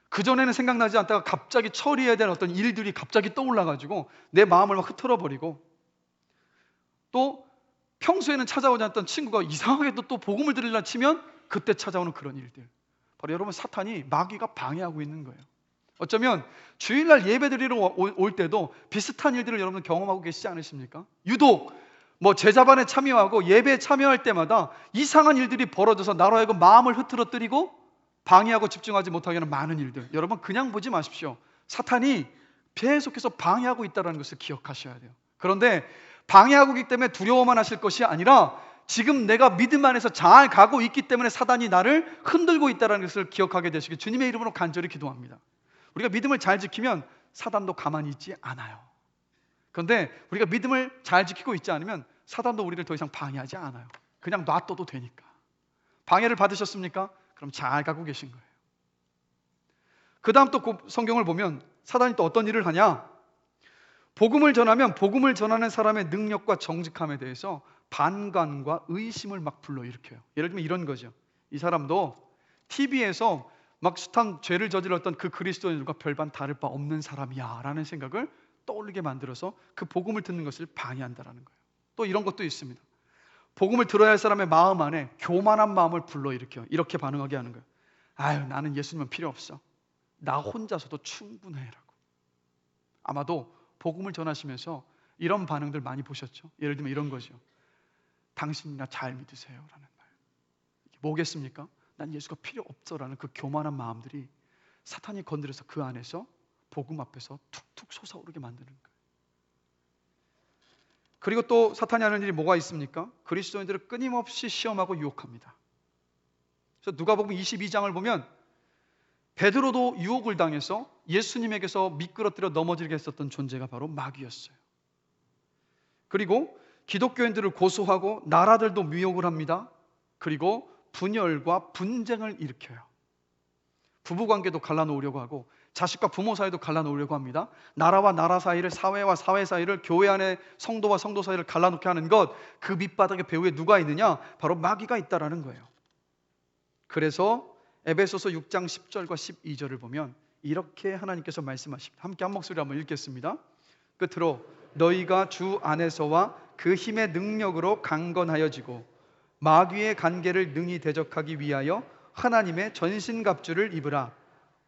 그전에는 생각나지 않다가 갑자기 처리해야 되는 어떤 일들이 갑자기 떠올라가지고 내 마음을 막 흐트러버리고, 또 평소에는 찾아오지 않던 친구가 이상하게도 또 복음을 들으려 치면 그때 찾아오는 그런 일들, 바로 여러분 사탄이 마귀가 방해하고 있는 거예요. 어쩌면 주일날 예배 드리러 올 때도 비슷한 일들을 여러분 경험하고 계시지 않으십니까? 유독 제자반에 참여하고 예배에 참여할 때마다 이상한 일들이 벌어져서 나로 하여금 마음을 흐트러뜨리고 방해하고 집중하지 못하게 하는 많은 일들, 여러분 그냥 보지 마십시오. 사탄이 계속해서 방해하고 있다는 것을 기억하셔야 돼요. 그런데 방해하고 있기 때문에 두려워만 하실 것이 아니라 지금 내가 믿음 안에서 잘 가고 있기 때문에 사단이 나를 흔들고 있다는 것을 기억하게 되시길 주님의 이름으로 간절히 기도합니다. 우리가 믿음을 잘 지키면 사단도 가만히 있지 않아요. 그런데 우리가 믿음을 잘 지키고 있지 않으면 사단도 우리를 더 이상 방해하지 않아요. 그냥 놔둬도 되니까. 방해를 받으셨습니까? 그럼 잘 가고 계신 거예요. 그 다음 또 성경을 보면 사단이 또 어떤 일을 하냐? 복음을 전하면 복음을 전하는 사람의 능력과 정직함에 대해서 반감과 의심을 막 불러일으켜요. 예를 들면 이런 거죠. 이 사람도 TV에서 막 숱한 죄를 저질렀던 그 그리스도인들과 별반 다를 바 없는 사람이야 라는 생각을 떠올리게 만들어서 그 복음을 듣는 것을 방해한다는 거예요. 또 이런 것도 있습니다. 복음을 들어야 할 사람의 마음 안에 교만한 마음을 불러일으켜 이렇게 반응하게 하는 거예요. 아유, 나는 예수님은 필요 없어. 나 혼자서도 충분해라고. 아마도 복음을 전하시면서 이런 반응들 많이 보셨죠? 예를 들면 이런 거죠. 당신이나 잘 믿으세요 라는 말. 이게 뭐겠습니까? 난 예수가 필요 없어라는 그 교만한 마음들이 사탄이 건드려서 그 안에서 복음 앞에서 툭툭 솟아오르게 만드는 거예요. 그리고 또 사탄이 하는 일이 뭐가 있습니까? 그리스도인들을 끊임없이 시험하고 유혹합니다. 그래서 누가복음 22장을 보면 베드로도 유혹을 당해서 예수님에게서 미끄러뜨려 넘어지게 했었던 존재가 바로 마귀였어요. 그리고 기독교인들을 고소하고 나라들도 미혹을 합니다. 그리고 분열과 분쟁을 일으켜요. 부부관계도 갈라놓으려고 하고 자식과 부모 사이도 갈라놓으려고 합니다. 나라와 나라 사이를, 사회와 사회 사이를, 교회 안에 성도와 성도 사이를 갈라놓게 하는 것, 그 밑바닥에 배후에 누가 있느냐? 바로 마귀가 있다라는 거예요. 그래서 에베소서 6장 10절과 12절을 보면 이렇게 하나님께서 말씀하십니다. 함께 한 목소리로 한번 읽겠습니다. 끝으로 너희가 주 안에서와 그 힘의 능력으로 강건하여지고 마귀의 간계를 능히 대적하기 위하여 하나님의 전신갑주를 입으라.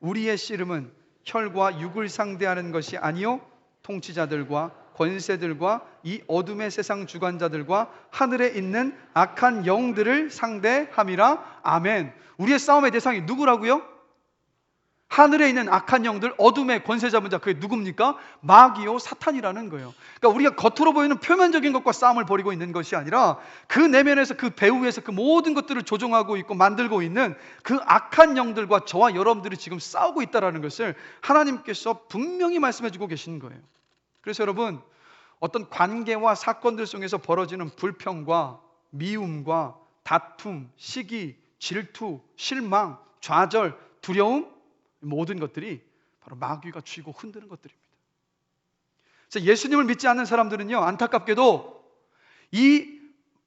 우리의 씨름은 혈과 육을 상대하는 것이 아니요 통치자들과 권세들과 이 어둠의 세상 주관자들과 하늘에 있는 악한 영들을 상대함이라. 아멘. 우리의 싸움의 대상이 누구라고요? 하늘에 있는 악한 영들, 어둠의 권세 잡은 자, 그게 누굽니까? 마귀요, 사탄이라는 거예요. 그러니까 우리가 겉으로 보이는 표면적인 것과 싸움을 벌이고 있는 것이 아니라 그 내면에서, 그 배후에서 그 모든 것들을 조종하고 있고 만들고 있는 그 악한 영들과 저와 여러분들이 지금 싸우고 있다는 것을 하나님께서 분명히 말씀해 주고 계신 거예요. 그래서 여러분, 어떤 관계와 사건들 속에서 벌어지는 불평과 미움과 다툼, 시기, 질투, 실망, 좌절, 두려움, 모든 것들이 바로 마귀가 쥐고 흔드는 것들입니다. 그래서 예수님을 믿지 않는 사람들은요, 안타깝게도 이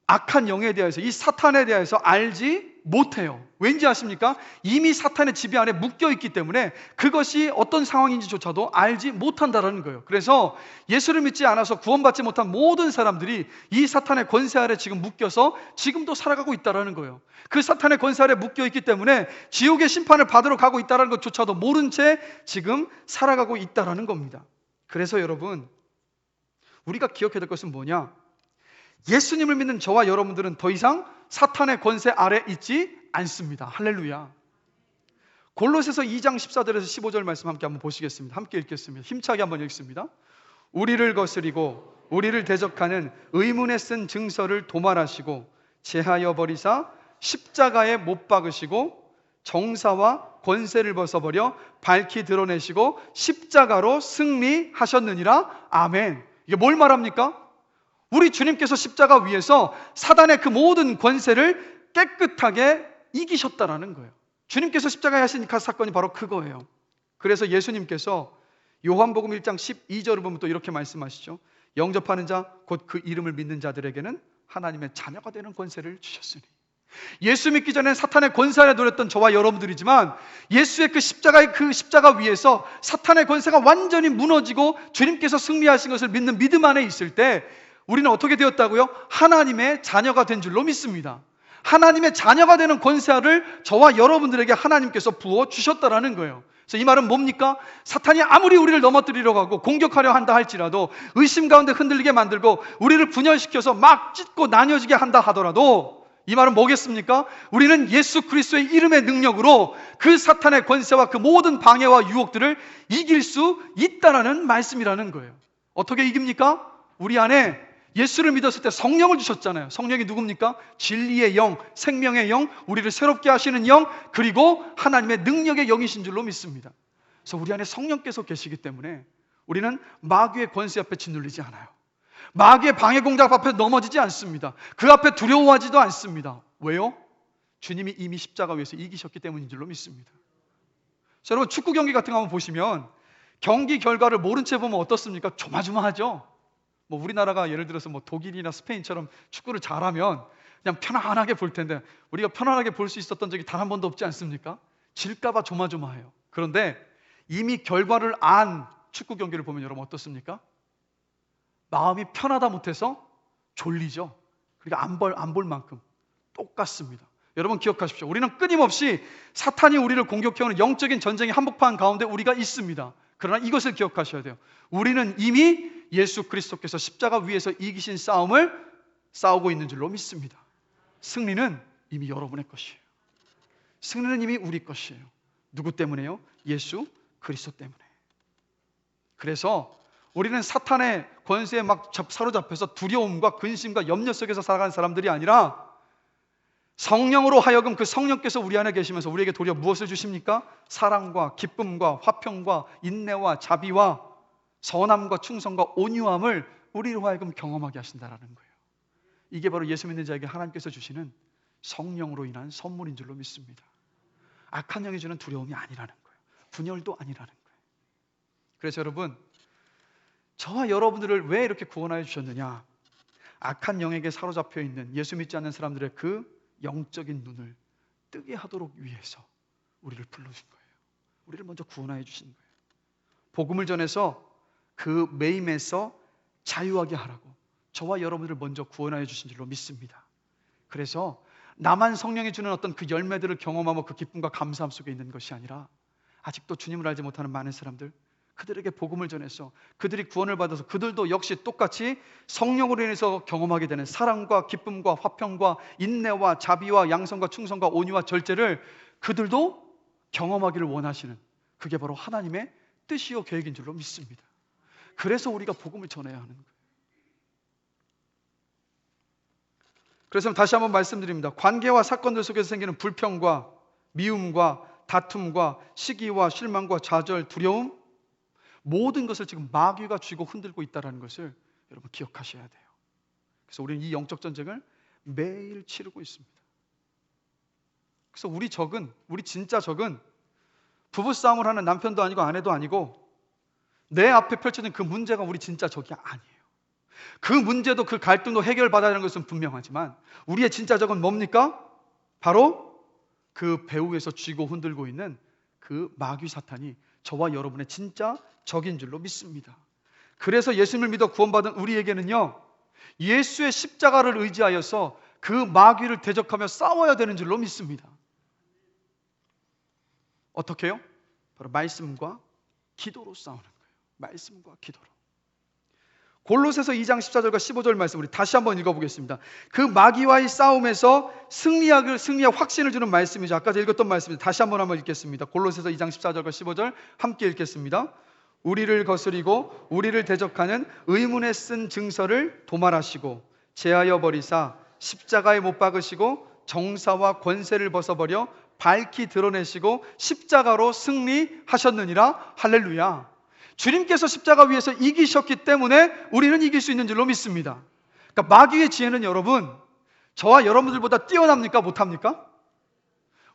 악한 영에 대해서, 이 사탄에 대해서 알지 못해요. 왠지 아십니까? 이미 사탄의 지배 아래 묶여있기 때문에 그것이 어떤 상황인지조차도 알지 못한다는 거예요. 그래서 예수를 믿지 않아서 구원받지 못한 모든 사람들이 이 사탄의 권세 아래 지금 묶여서 지금도 살아가고 있다는 거예요. 그 사탄의 권세 아래 묶여있기 때문에 지옥의 심판을 받으러 가고 있다는 것조차도 모른 채 지금 살아가고 있다는 겁니다. 그래서 여러분, 우리가 기억해야 될 것은 뭐냐? 예수님을 믿는 저와 여러분들은 더 이상 사탄의 권세 아래 있지 않습니다. 할렐루야. 골로새서 2장 14절에서 15절 말씀 함께 한번 보시겠습니다. 함께 읽겠습니다. 힘차게 한번 읽습니다. 우리를 거스리고 우리를 대적하는 의문에 쓴 증서를 도말하시고 제하여 버리사 십자가에 못 박으시고 정사와 권세를 벗어버려 밝히 드러내시고 십자가로 승리하셨느니라. 아멘. 이게 뭘 말합니까? 우리 주님께서 십자가 위에서 사단의 그 모든 권세를 깨끗하게 이기셨다라는 거예요. 주님께서 십자가에 하신 그 사건이 바로 그거예요. 그래서 예수님께서 요한복음 1장 12절을 보면 또 이렇게 말씀하시죠. 영접하는 자, 곧 그 이름을 믿는 자들에게는 하나님의 자녀가 되는 권세를 주셨으니. 예수 믿기 전에 사탄의 권세 아래 놓였던 저와 여러분들이지만 예수의 그 십자가 위에서 사탄의 권세가 완전히 무너지고 주님께서 승리하신 것을 믿는 믿음 안에 있을 때 우리는 어떻게 되었다고요? 하나님의 자녀가 된 줄로 믿습니다. 하나님의 자녀가 되는 권세를 저와 여러분들에게 하나님께서 부어주셨다라는 거예요. 그래서 이 말은 뭡니까? 사탄이 아무리 우리를 넘어뜨리려고 하고 공격하려 한다 할지라도, 의심 가운데 흔들리게 만들고 우리를 분열시켜서 막 찢고 나뉘어지게 한다 하더라도, 이 말은 뭐겠습니까? 우리는 예수 그리스도의 이름의 능력으로 그 사탄의 권세와 그 모든 방해와 유혹들을 이길 수 있다라는 말씀이라는 거예요. 어떻게 이깁니까? 우리 안에 예수를 믿었을 때 성령을 주셨잖아요. 성령이 누굽니까? 진리의 영, 생명의 영, 우리를 새롭게 하시는 영, 그리고 하나님의 능력의 영이신 줄로 믿습니다. 그래서 우리 안에 성령께서 계시기 때문에 우리는 마귀의 권세 앞에 짓눌리지 않아요. 마귀의 방해 공작 앞에 넘어지지 않습니다. 그 앞에 두려워하지도 않습니다. 왜요? 주님이 이미 십자가 위에서 이기셨기 때문인 줄로 믿습니다. 자, 여러분, 축구 경기 같은 거 한번 보시면 경기 결과를 모른 채 보면 어떻습니까? 조마조마하죠. 우리나라가 예를 들어서 독일이나 스페인처럼 축구를 잘하면 그냥 편안하게 볼 텐데, 우리가 편안하게 볼 수 있었던 적이 단 한 번도 없지 않습니까? 질까봐 조마조마해요. 그런데 이미 결과를 안 축구 경기를 보면 여러분 어떻습니까? 마음이 편하다 못해서 졸리죠. 그러니까 안 볼 만큼 똑같습니다. 여러분 기억하십시오. 우리는 끊임없이 사탄이 우리를 공격해오는 영적인 전쟁의 한복판 가운데 우리가 있습니다. 그러나 이것을 기억하셔야 돼요. 우리는 이미 예수 그리스도께서 십자가 위에서 이기신 싸움을 싸우고 있는 줄로 믿습니다. 승리는 이미 여러분의 것이에요. 승리는 이미 우리 것이에요. 누구 때문에요? 예수 그리스도 때문에. 그래서 우리는 사탄의 권세에 막 사로잡혀서 두려움과 근심과 염려 속에서 살아가는 사람들이 아니라 성령으로 하여금 그 성령께서 우리 안에 계시면서 우리에게 도리어 무엇을 주십니까? 사랑과 기쁨과 화평과 인내와 자비와 선함과 충성과 온유함을 우리로 하여금 경험하게 하신다라는 거예요. 이게 바로 예수 믿는 자에게 하나님께서 주시는 성령으로 인한 선물인 줄로 믿습니다. 악한 영이 주는 두려움이 아니라는 거예요. 분열도 아니라는 거예요. 그래서 여러분, 저와 여러분들을 왜 이렇게 구원하여 주셨느냐? 악한 영에게 사로잡혀 있는 예수 믿지 않는 사람들의 그 영적인 눈을 뜨게 하도록 위해서 우리를 불러주신 거예요. 우리를 먼저 구원하여 주신 거예요. 복음을 전해서 그 매임에서 자유하게 하라고 저와 여러분들을 먼저 구원하여 주신 줄로 믿습니다. 그래서 나만 성령이 주는 어떤 그 열매들을 경험하며 그 기쁨과 감사함 속에 있는 것이 아니라 아직도 주님을 알지 못하는 많은 사람들, 그들에게 복음을 전해서 그들이 구원을 받아서 그들도 역시 똑같이 성령으로 인해서 경험하게 되는 사랑과 기쁨과 화평과 인내와 자비와 양성과 충성과 온유와 절제를 그들도 경험하기를 원하시는, 그게 바로 하나님의 뜻이요 계획인 줄로 믿습니다. 그래서 우리가 복음을 전해야 하는 거예요. 그래서 다시 한번 말씀드립니다. 관계와 사건들 속에서 생기는 불평과 미움과 다툼과 시기와 실망과 좌절, 두려움, 모든 것을 지금 마귀가 쥐고 흔들고 있다는 것을 여러분 기억하셔야 돼요. 그래서 우리는 이 영적 전쟁을 매일 치르고 있습니다. 그래서 우리 진짜 적은 부부싸움을 하는 남편도 아니고 아내도 아니고 내 앞에 펼쳐진 그 문제가 우리 진짜 적이 아니에요. 그 문제도 그 갈등도 해결받아야 하는 것은 분명하지만 우리의 진짜 적은 뭡니까? 바로 그 배후에서 쥐고 흔들고 있는 그 마귀 사탄이 저와 여러분의 진짜 적인 줄로 믿습니다. 그래서 예수님을 믿어 구원받은 우리에게는요, 예수의 십자가를 의지하여서 그 마귀를 대적하며 싸워야 되는 줄로 믿습니다. 어떻게 해요? 바로 말씀과 기도로 싸우는 거예요. 말씀과 기도로. 골로새서 2장 14절과 15절 말씀 우리 다시 한번 읽어보겠습니다. 그 마귀와의 싸움에서 승리의 확신을 주는 말씀이죠. 아까 읽었던 말씀입니다. 다시 한번 읽겠습니다. 골로새서 2장 14절과 15절 함께 읽겠습니다. 우리를 거스리고 우리를 대적하는 의문에 쓴 증서를 도말하시고 제하여 버리사 십자가에 못 박으시고 정사와 권세를 벗어버려 밝히 드러내시고 십자가로 승리하셨느니라. 할렐루야. 주님께서 십자가 위에서 이기셨기 때문에 우리는 이길 수 있는 줄로 믿습니다. 그러니까 마귀의 지혜는 여러분, 저와 여러분들보다 뛰어납니까? 못합니까?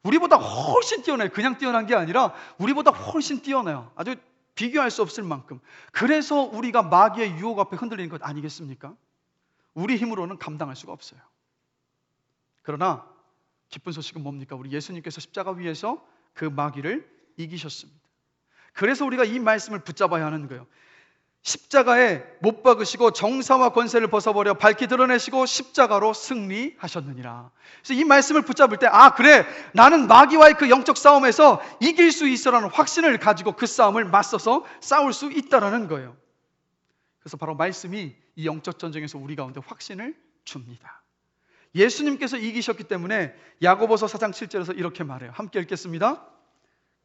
우리보다 훨씬 뛰어나요. 그냥 뛰어난 게 아니라 우리보다 훨씬 뛰어나요. 아주 비교할 수 없을 만큼. 그래서 우리가 마귀의 유혹 앞에 흔들리는 것 아니겠습니까? 우리 힘으로는 감당할 수가 없어요. 그러나 기쁜 소식은 뭡니까? 우리 예수님께서 십자가 위에서 그 마귀를 이기셨습니다. 그래서 우리가 이 말씀을 붙잡아야 하는 거예요. 십자가에 못 박으시고 정사와 권세를 벗어버려 밝히 드러내시고 십자가로 승리하셨느니라. 그래서 이 말씀을 붙잡을 때 그래, 나는 마귀와의 그 영적 싸움에서 이길 수 있어라는 확신을 가지고 그 싸움을 맞서서 싸울 수 있다라는 거예요. 그래서 바로 말씀이 이 영적 전쟁에서 우리 가운데 확신을 줍니다. 예수님께서 이기셨기 때문에 야고보서 4장 7절에서 이렇게 말해요. 함께 읽겠습니다.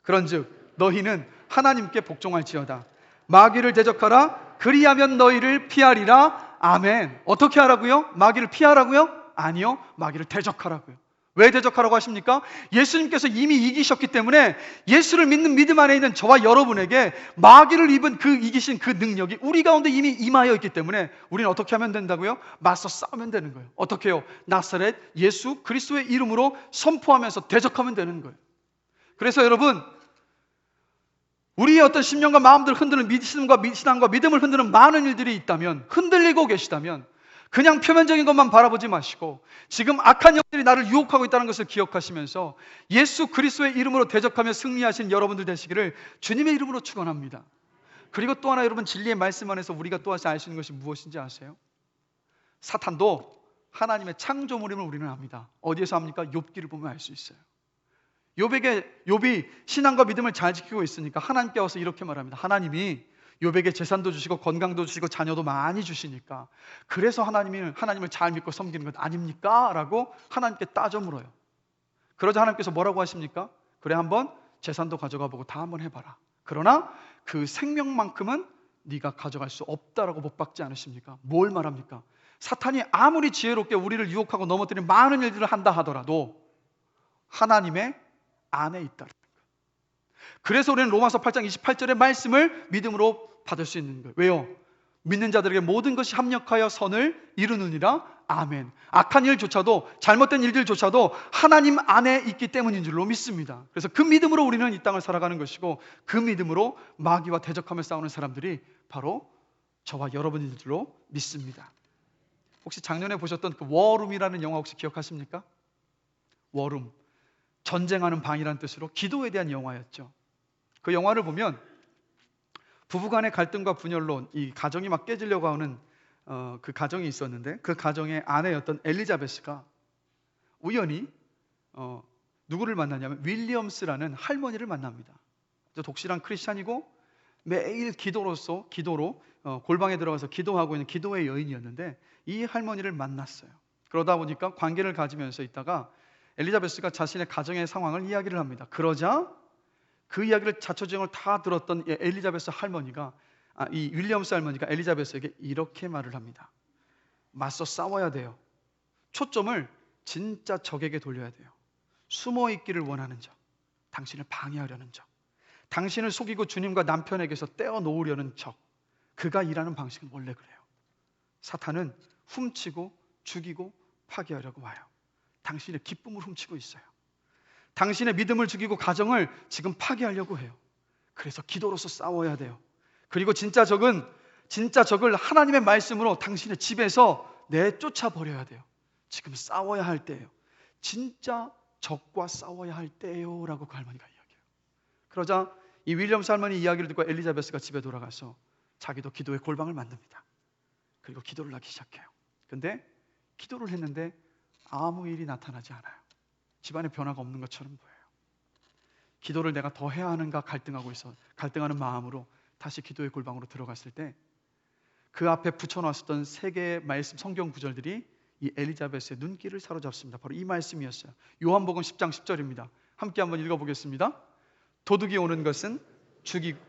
그런즉 너희는 하나님께 복종할지어다. 마귀를 대적하라. 그리하면 너희를 피하리라. 아멘. 어떻게 하라고요? 마귀를 피하라고요? 아니요, 마귀를 대적하라고요. 왜 대적하라고 하십니까? 예수님께서 이미 이기셨기 때문에 예수를 믿는 믿음 안에 있는 저와 여러분에게 마귀를 이기신 그 능력이 우리 가운데 이미 임하여 있기 때문에 우리는 어떻게 하면 된다고요? 맞서 싸우면 되는 거예요. 어떻게 해요? 나사렛 예수 그리스도의 이름으로 선포하면서 대적하면 되는 거예요. 그래서 여러분, 우리의 어떤 심령과 마음들을 흔드는 신앙과 믿음을 흔드는 많은 일들이 있다면, 흔들리고 계시다면 그냥 표면적인 것만 바라보지 마시고 지금 악한 영들이 나를 유혹하고 있다는 것을 기억하시면서 예수 그리스도의 이름으로 대적하며 승리하신 여러분들 되시기를 주님의 이름으로 축원합니다. 그리고 또 하나, 여러분, 진리의 말씀 안에서 우리가 또다시 알 수 있는 것이 무엇인지 아세요? 사탄도 하나님의 창조물임을 우리는 압니다. 어디에서 압니까? 욥기를 보면 알 수 있어요. 욥이 신앙과 믿음을 잘 지키고 있으니까 하나님께 와서 이렇게 말합니다. 하나님이 욥에게 재산도 주시고 건강도 주시고 자녀도 많이 주시니까 그래서 하나님을 잘 믿고 섬기는 것 아닙니까? 라고 하나님께 따져 물어요. 그러자 하나님께서 뭐라고 하십니까? 그래, 한번 재산도 가져가 보고 다 한번 해봐라. 그러나 그 생명만큼은 네가 가져갈 수 없다라고 못 박지 않으십니까? 뭘 말합니까? 사탄이 아무리 지혜롭게 우리를 유혹하고 넘어뜨리는 많은 일들을 한다 하더라도 하나님의 안에 있다. 그래서 우리는 로마서 8장 28절의 말씀을 믿음으로 받을 수 있는 거예요. 왜요? 믿는 자들에게 모든 것이 합력하여 선을 이루느니라. 아멘. 악한 일조차도, 잘못된 일들조차도 하나님 안에 있기 때문인 줄로 믿습니다. 그래서 그 믿음으로 우리는 이 땅을 살아가는 것이고, 그 믿음으로 마귀와 대적하며 싸우는 사람들이 바로 저와 여러분인 줄로 믿습니다. 혹시 작년에 보셨던 그 워룸이라는 영화 혹시 기억하십니까? 워룸, 전쟁하는 방이라는 뜻으로 기도에 대한 영화였죠. 그 영화를 보면 부부간의 갈등과 분열로 이 가정이 막 깨지려고 하는 그 가정이 있었는데, 그 가정의 아내였던 엘리자베스가 우연히 누구를 만나냐면 윌리엄스라는 할머니를 만납니다. 독실한 크리스찬이고 매일 기도로 골방에 들어가서 기도하고 있는 기도의 여인이었는데, 이 할머니를 만났어요. 그러다 보니까 관계를 가지면서 있다가 엘리자베스가 자신의 가정의 상황을 이야기를 합니다. 그러자 그 이야기를 자초지종을 다 들었던 엘리자베스 할머니가, 이 윌리엄스 할머니가 엘리자베스에게 이렇게 말을 합니다. 맞서 싸워야 돼요. 초점을 진짜 적에게 돌려야 돼요. 숨어 있기를 원하는 적, 당신을 방해하려는 적, 당신을 속이고 주님과 남편에게서 떼어놓으려는 적, 그가 일하는 방식은 원래 그래요. 사탄은 훔치고 죽이고 파괴하려고 와요. 당신의 기쁨을 훔치고 있어요. 당신의 믿음을 죽이고 가정을 지금 파괴하려고 해요. 그래서 기도로서 싸워야 돼요. 그리고 진짜 적을 하나님의 말씀으로 당신의 집에서 내쫓아 버려야 돼요. 지금 싸워야 할 때예요. 진짜 적과 싸워야 할 때예요 라고 그 할머니가 이야기해요. 그러자 이 윌리엄스 할머니 이야기를 듣고 엘리자베스가 집에 돌아가서 자기도 기도의 골방을 만듭니다. 그리고 기도를 하기 시작해요. 근데 기도를 했는데 아무 일이 나타나지 않아요. 집안에 변화가 없는 것처럼 보여요. 기도를 내가 더 해야 하는가 갈등하는 마음으로 다시 기도의 골방으로 들어갔을 때 그 앞에 붙여놨었던 3개의 말씀 성경 구절들이 이 엘리자베스의 눈길을 사로잡습니다. 바로 이 말씀이었어요. 요한복음 10장 10절입니다. 함께 한번 읽어보겠습니다. 도둑이 오는 것은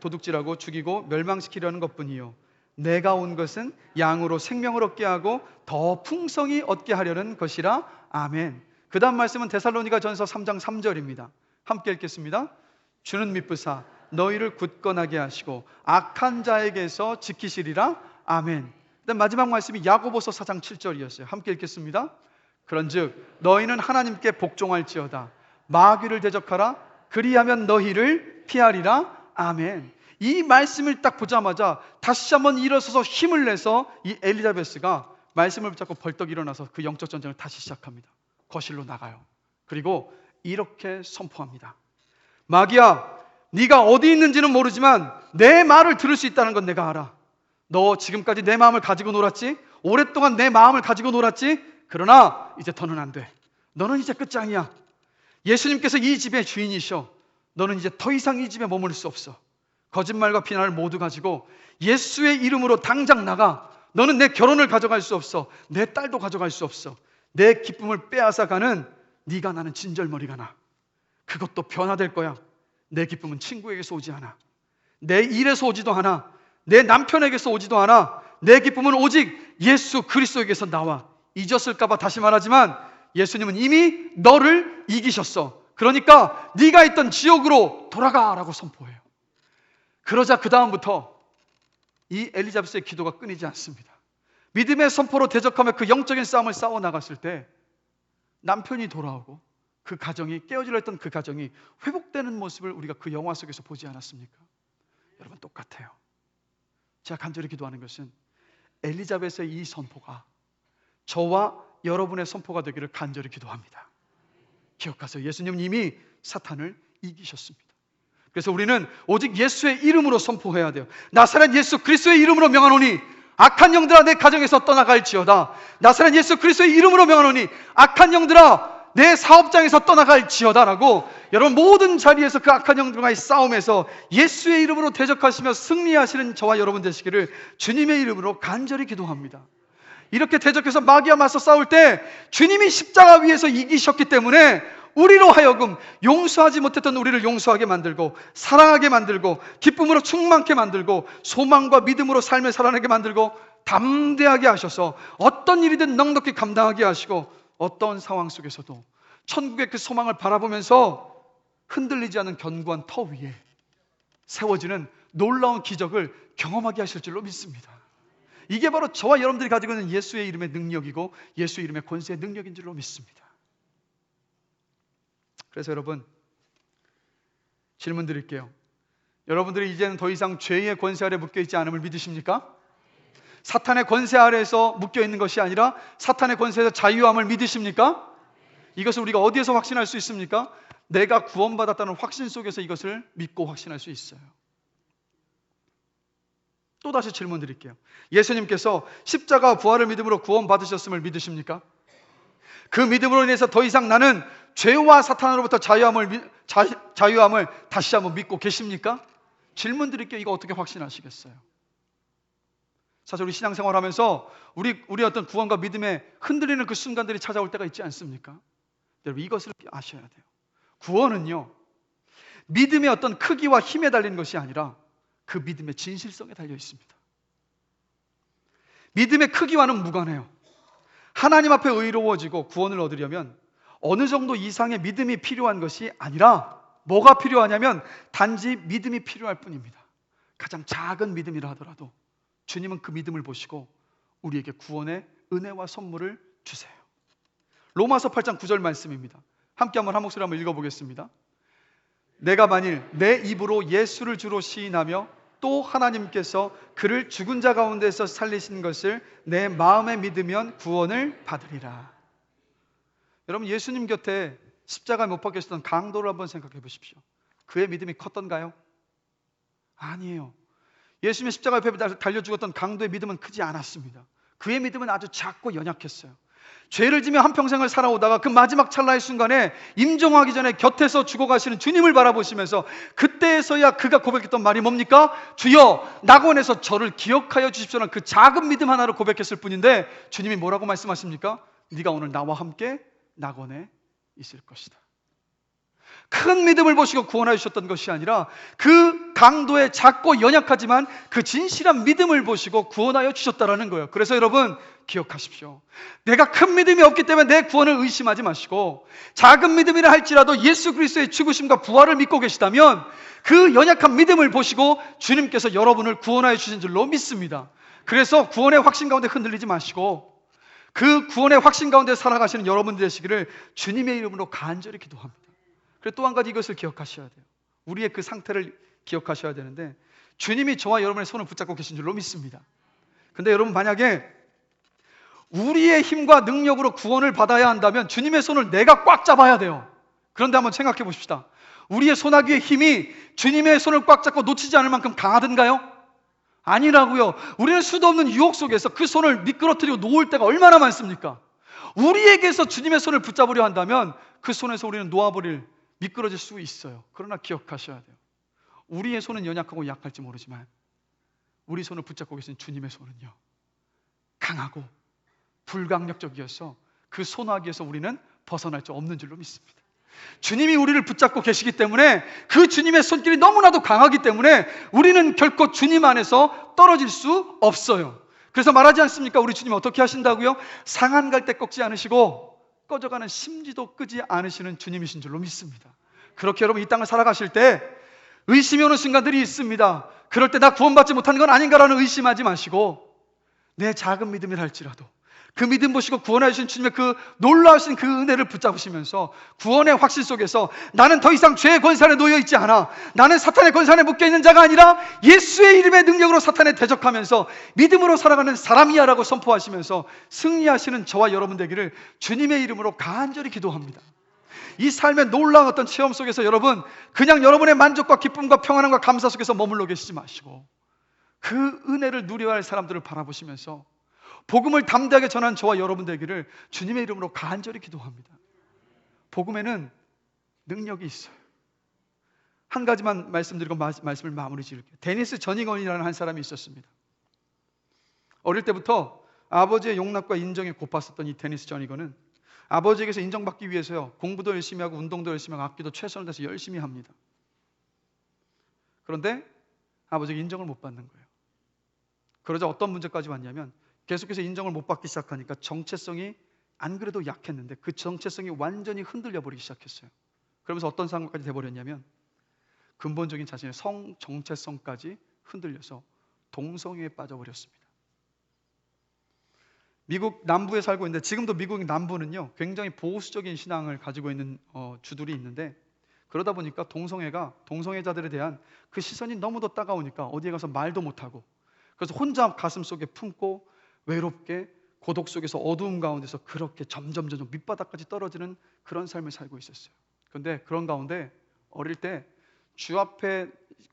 도둑질하고 죽이고 멸망시키려는 것뿐이요, 내가 온 것은 양으로 생명을 얻게 하고 더 풍성히 얻게 하려는 것이라. 아멘. 그 다음 말씀은 데살로니가 전서 3장 3절입니다. 함께 읽겠습니다. 주는 미쁘사 너희를 굳건하게 하시고 악한 자에게서 지키시리라. 아멘. 그다음 마지막 말씀이 야고보서 4장 7절이었어요. 함께 읽겠습니다. 그런즉 너희는 하나님께 복종할지어다. 마귀를 대적하라. 그리하면 너희를 피하리라. 아멘. 이 말씀을 딱 보자마자 다시 한번 일어서서 힘을 내서 이 엘리자베스가 말씀을 붙잡고 벌떡 일어나서 그 영적 전쟁을 다시 시작합니다. 거실로 나가요. 그리고 이렇게 선포합니다. 마귀야, 네가 어디 있는지는 모르지만 내 말을 들을 수 있다는 건 내가 알아. 너 지금까지 내 마음을 가지고 놀았지? 오랫동안 내 마음을 가지고 놀았지? 그러나 이제 더는 안 돼. 너는 이제 끝장이야. 예수님께서 이 집의 주인이셔. 너는 이제 더 이상 이 집에 머무를 수 없어. 거짓말과 비난을 모두 가지고 예수의 이름으로 당장 나가. 너는 내 결혼을 가져갈 수 없어. 내 딸도 가져갈 수 없어. 내 기쁨을 빼앗아가는 네가 나는 진절머리가 나. 그것도 변화될 거야. 내 기쁨은 친구에게서 오지 않아. 내 일에서 오지도 않아. 내 남편에게서 오지도 않아. 내 기쁨은 오직 예수 그리스도에게서 나와. 잊었을까 봐 다시 말하지만 예수님은 이미 너를 이기셨어. 그러니까 네가 있던 지옥으로 돌아가라고 선포해요. 그러자 그 다음부터 이 엘리자베스의 기도가 끊이지 않습니다. 믿음의 선포로 대적하며 그 영적인 싸움을 싸워 나갔을 때 남편이 돌아오고 그 가정이 깨어지려 했던 그 가정이 회복되는 모습을 우리가 그 영화 속에서 보지 않았습니까? 여러분, 똑같아요. 제가 간절히 기도하는 것은 엘리자베스의 이 선포가 저와 여러분의 선포가 되기를 간절히 기도합니다. 기억하세요. 예수님은 이미 사탄을 이기셨습니다. 그래서 우리는 오직 예수의 이름으로 선포해야 돼요. 나사렛 예수 그리스도의 이름으로 명하노니 악한 영들아 내 가정에서 떠나갈지어다. 나사렛 예수 그리스도의 이름으로 명하노니 악한 영들아 내 사업장에서 떠나갈지어다라고 여러분 모든 자리에서 그 악한 영들과의 싸움에서 예수의 이름으로 대적하시며 승리하시는 저와 여러분 되시기를 주님의 이름으로 간절히 기도합니다. 이렇게 대적해서 마귀와 맞서 싸울 때 주님이 십자가 위에서 이기셨기 때문에 우리로 하여금 용서하지 못했던 우리를 용서하게 만들고, 사랑하게 만들고, 기쁨으로 충만케 만들고, 소망과 믿음으로 삶을 살아내게 만들고, 담대하게 하셔서 어떤 일이든 넉넉히 감당하게 하시고, 어떤 상황 속에서도 천국의 그 소망을 바라보면서 흔들리지 않은 견고한 터 위에 세워지는 놀라운 기적을 경험하게 하실 줄로 믿습니다. 이게 바로 저와 여러분들이 가지고 있는 예수의 이름의 능력이고 예수의 이름의 권세의 능력인 줄로 믿습니다. 그래서 여러분, 질문 드릴게요. 여러분들이 이제는 더 이상 죄의 권세 아래 묶여있지 않음을 믿으십니까? 사탄의 권세 아래에서 묶여있는 것이 아니라 사탄의 권세에서 자유함을 믿으십니까? 이것을 우리가 어디에서 확신할 수 있습니까? 내가 구원받았다는 확신 속에서 이것을 믿고 확신할 수 있어요. 또 다시 질문 드릴게요. 예수님께서 십자가 부활을 믿음으로 구원받으셨음을 믿으십니까? 그 믿음으로 인해서 더 이상 나는 죄와 사탄으로부터 자유함을 다시 한번 믿고 계십니까? 질문 드릴게요. 이거 어떻게 확신하시겠어요? 사실 우리 신앙생활 하면서 우리 어떤 구원과 믿음에 흔들리는 그 순간들이 찾아올 때가 있지 않습니까? 여러분, 이것을 아셔야 돼요. 구원은요, 믿음의 어떤 크기와 힘에 달린 것이 아니라 그 믿음의 진실성에 달려 있습니다. 믿음의 크기와는 무관해요. 하나님 앞에 의로워지고 구원을 얻으려면 어느 정도 이상의 믿음이 필요한 것이 아니라 뭐가 필요하냐면 단지 믿음이 필요할 뿐입니다. 가장 작은 믿음이라 하더라도 주님은 그 믿음을 보시고 우리에게 구원의 은혜와 선물을 주세요. 로마서 8장 9절 말씀입니다. 함께 한번 한 목소리 한번 읽어보겠습니다. 내가 만일 내 입으로 예수를 주로 시인하며 또 하나님께서 그를 죽은 자 가운데서 살리신 것을 내 마음에 믿으면 구원을 받으리라. 여러분, 예수님 곁에 십자가에 못 박히셨던 강도를 한번 생각해 보십시오. 그의 믿음이 컸던가요? 아니에요. 예수님의 십자가 옆에 달려 죽었던 강도의 믿음은 크지 않았습니다. 그의 믿음은 아주 작고 연약했어요. 죄를 지며 한평생을 살아오다가 그 마지막 찰나의 순간에 임종하기 전에 곁에서 죽어가시는 주님을 바라보시면서 그때에서야 그가 고백했던 말이 뭡니까? 주여, 낙원에서 저를 기억하여 주십시오라는 그 작은 믿음 하나를 고백했을 뿐인데 주님이 뭐라고 말씀하십니까? 네가 오늘 나와 함께 낙원에 있을 것이다. 큰 믿음을 보시고 구원하여 주셨던 것이 아니라 그 강도의 작고 연약하지만 그 진실한 믿음을 보시고 구원하여 주셨다라는 거예요. 그래서 여러분, 기억하십시오. 내가 큰 믿음이 없기 때문에 내 구원을 의심하지 마시고, 작은 믿음이라 할지라도 예수 그리스도의 죽으심과 부활을 믿고 계시다면 그 연약한 믿음을 보시고 주님께서 여러분을 구원하여 주신 줄로 믿습니다. 그래서 구원의 확신 가운데 흔들리지 마시고 그 구원의 확신 가운데 살아가시는 여러분 되시기를 주님의 이름으로 간절히 기도합니다. 그리고 또 한 가지 이것을 기억하셔야 돼요. 우리의 그 상태를 기억하셔야 되는데, 주님이 저와 여러분의 손을 붙잡고 계신 줄로 믿습니다. 근데 여러분, 만약에 우리의 힘과 능력으로 구원을 받아야 한다면 주님의 손을 내가 꽉 잡아야 돼요. 그런데 한번 생각해 봅시다. 우리의 소나기의 힘이 주님의 손을 꽉 잡고 놓치지 않을 만큼 강하던가요? 아니라고요. 우리는 수도 없는 유혹 속에서 그 손을 미끄러뜨리고 놓을 때가 얼마나 많습니까? 우리에게서 주님의 손을 붙잡으려 한다면 그 손에서 우리는 놓아버릴, 미끄러질 수 있어요. 그러나 기억하셔야 돼요. 우리의 손은 연약하고 약할지 모르지만 우리 손을 붙잡고 계신 주님의 손은요, 강하고 불강력적이어서 그 소나기에서 우리는 벗어날 수 없는 줄로 믿습니다. 주님이 우리를 붙잡고 계시기 때문에, 그 주님의 손길이 너무나도 강하기 때문에 우리는 결코 주님 안에서 떨어질 수 없어요. 그래서 말하지 않습니까? 우리 주님 어떻게 하신다고요? 상한 갈 때 꺾지 않으시고 꺼져가는 심지도 끄지 않으시는 주님이신 줄로 믿습니다. 그렇게 여러분, 이 땅을 살아가실 때 의심이 오는 순간들이 있습니다. 그럴 때 나 구원받지 못한 건 아닌가라는 의심하지 마시고, 내 작은 믿음이라 할지라도 그 믿음 보시고 구원해 주신 주님의 그 놀라우신 그 은혜를 붙잡으시면서 구원의 확신 속에서 나는 더 이상 죄의 권세 안에 놓여 있지 않아, 나는 사탄의 권세 안에 묶여 있는 자가 아니라 예수의 이름의 능력으로 사탄에 대적하면서 믿음으로 살아가는 사람이야 라고 선포하시면서 승리하시는 저와 여러분 되기를 주님의 이름으로 간절히 기도합니다. 이 삶의 놀라운 어떤 체험 속에서 여러분, 그냥 여러분의 만족과 기쁨과 평안함과 감사 속에서 머물러 계시지 마시고 그 은혜를 누려야 할 사람들을 바라보시면서 복음을 담대하게 전하는 저와 여러분 되기를 주님의 이름으로 간절히 기도합니다. 복음에는 능력이 있어요. 한 가지만 말씀드리고 말씀을 마무리 지을게요. 데니스 저닝원이라는 한 사람이 있었습니다. 어릴 때부터 아버지의 용납과 인정에 고팠었던 이 데니스 저닝원은 아버지에게서 인정받기 위해서요, 공부도 열심히 하고 운동도 열심히 하고 악기도 최선을 다해서 열심히 합니다. 그런데 아버지가 인정을 못 받는 거예요. 그러자 어떤 문제까지 왔냐면 계속해서 인정을 못 받기 시작하니까 정체성이 안 그래도 약했는데 그 정체성이 완전히 흔들려 버리기 시작했어요. 그러면서 어떤 상황까지 돼버렸냐면 근본적인 자신의 성 정체성까지 흔들려서 동성애에 빠져버렸습니다. 미국 남부에 살고 있는데 지금도 미국 남부는요 굉장히 보수적인 신앙을 가지고 있는 주들이 있는데, 그러다 보니까 동성애자들에 대한 그 시선이 너무도 따가우니까 어디에 가서 말도 못하고, 그래서 혼자 가슴 속에 품고 외롭게 고독 속에서 어두움 가운데서 그렇게 점점 밑바닥까지 떨어지는 그런 삶을 살고 있었어요. 그런데 그런 가운데 어릴 때 주 앞에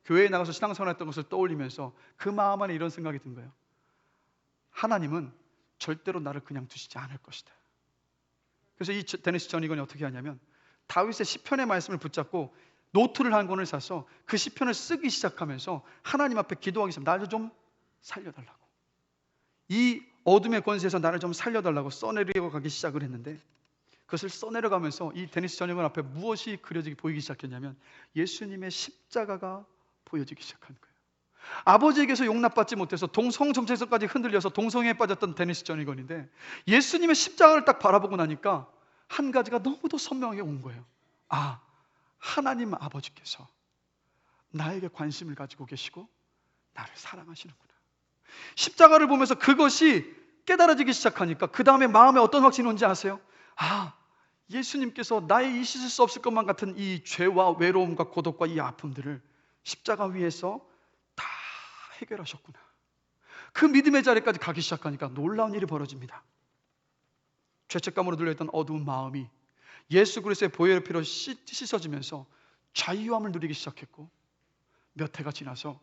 교회에 나가서 신앙생활했던 것을 떠올리면서 그 마음 안에 이런 생각이 든 거예요. 하나님은 절대로 나를 그냥 두시지 않을 것이다. 그래서 이 데니스 전이건이 어떻게 하냐면 다윗의 시편의 말씀을 붙잡고 노트를 한 권을 사서 그 시편을 쓰기 시작하면서 하나님 앞에 기도하기 시작합니다. 나를 좀 살려달라고, 이 어둠의 권세에서 나를 좀 살려달라고 써내려 가기 시작을 했는데, 그것을 써내려가면서 이 데니스 전이건 앞에 무엇이 보이기 시작했냐면 예수님의 십자가가 보여지기 시작한 거예요. 아버지에게서 용납받지 못해서 동성 정체성까지 흔들려서 동성애에 빠졌던 데니스 전이건인데 예수님의 십자가를 딱 바라보고 나니까 한 가지가 너무도 선명하게 온 거예요. 아, 하나님 아버지께서 나에게 관심을 가지고 계시고 나를 사랑하시는구나. 십자가를 보면서 그것이 깨달아지기 시작하니까 그 다음에 마음에 어떤 확신이 온지 아세요? 아, 예수님께서 나의 있을 수 없을 것만 같은 이 죄와 외로움과 고독과 이 아픔들을 십자가 위에서 다 해결하셨구나. 그 믿음의 자리까지 가기 시작하니까 놀라운 일이 벌어집니다. 죄책감으로 들려있던 어두운 마음이 예수 그리스도의 보혈의 피로 씻어지면서 자유함을 누리기 시작했고, 몇 해가 지나서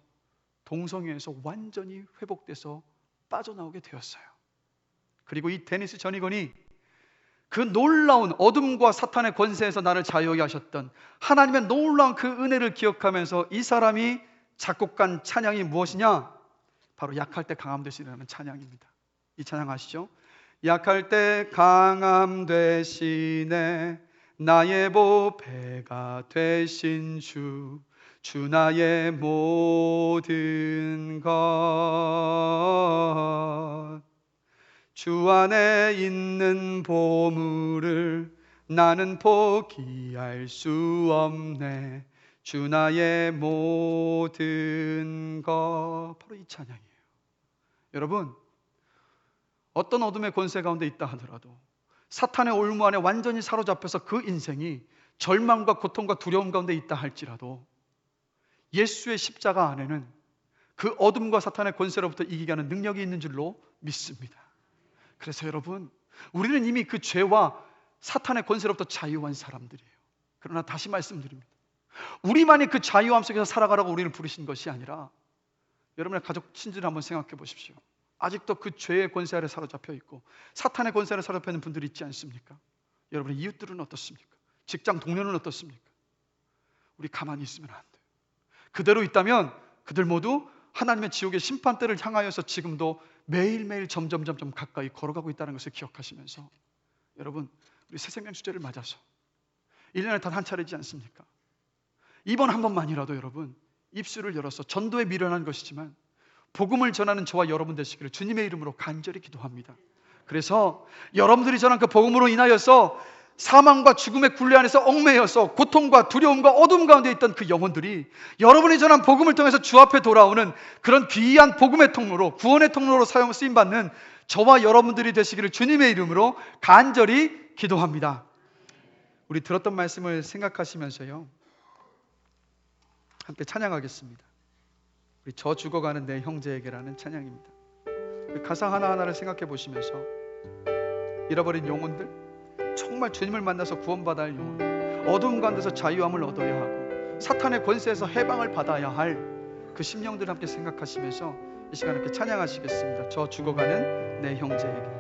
동성애에서 완전히 회복돼서 빠져나오게 되었어요. 그리고 이 데니스 전이건이 그 놀라운 어둠과 사탄의 권세에서 나를 자유하게 하셨던 하나님의 놀라운 그 은혜를 기억하면서 이 사람이 작곡한 찬양이 무엇이냐? 바로 약할 때 강함 되시라는 찬양입니다. 이 찬양 아시죠? 약할 때 강함 되시네, 나의 보배가 되신 주 나의 모든 것, 주 안에 있는 보물을 나는 포기할 수 없네, 주 나의 모든 것. 바로 이 찬양이에요. 여러분, 어떤 어둠의 권세 가운데 있다 하더라도, 사탄의 올무 안에 완전히 사로잡혀서 그 인생이 절망과 고통과 두려움 가운데 있다 할지라도 예수의 십자가 안에는 그 어둠과 사탄의 권세로부터 이기게 하는 능력이 있는 줄로 믿습니다. 그래서 여러분, 우리는 이미 그 죄와 사탄의 권세로부터 자유한 사람들이에요. 그러나 다시 말씀드립니다. 우리만이 그 자유함 속에서 살아가라고 우리를 부르신 것이 아니라, 여러분의 가족 친지를 한번 생각해 보십시오. 아직도 그 죄의 권세 아래 사로잡혀 있고 사탄의 권세 아래 사로잡혀 있는 분들이 있지 않습니까? 여러분의 이웃들은 어떻습니까? 직장 동료는 어떻습니까? 우리 가만히 있으면 안 돼요. 그대로 있다면 그들 모두 하나님의 지옥의 심판대를 향하여서 지금도 매일매일 점점 가까이 걸어가고 있다는 것을 기억하시면서, 여러분, 우리 새생명 주제를 맞아서 1년에 단 한 차례지 않습니까? 이번 한 번만이라도 여러분 입술을 열어서 전도에 미련한 것이지만 복음을 전하는 저와 여러분 되시기를 주님의 이름으로 간절히 기도합니다. 그래서 여러분들이 전한 그 복음으로 인하여서 사망과 죽음의 굴레 안에서 얽매여서 고통과 두려움과 어둠 가운데 있던 그 영혼들이 여러분이 전한 복음을 통해서 주 앞에 돌아오는 그런 귀한 복음의 통로로, 구원의 통로로 쓰임받는 저와 여러분들이 되시기를 주님의 이름으로 간절히 기도합니다. 우리 들었던 말씀을 생각하시면서요, 함께 찬양하겠습니다. 우리 저 죽어가는 내 형제에게라는 찬양입니다. 그 가사 하나하나를 생각해 보시면서 잃어버린 영혼들, 정말 주님을 만나서 구원받아야 할 영혼, 어두움 가운데서 자유함을 얻어야 하고 사탄의 권세에서 해방을 받아야 할 그 심령들을 함께 생각하시면서 이 시간 함께 찬양하시겠습니다. 저 죽어가는 내 형제에게.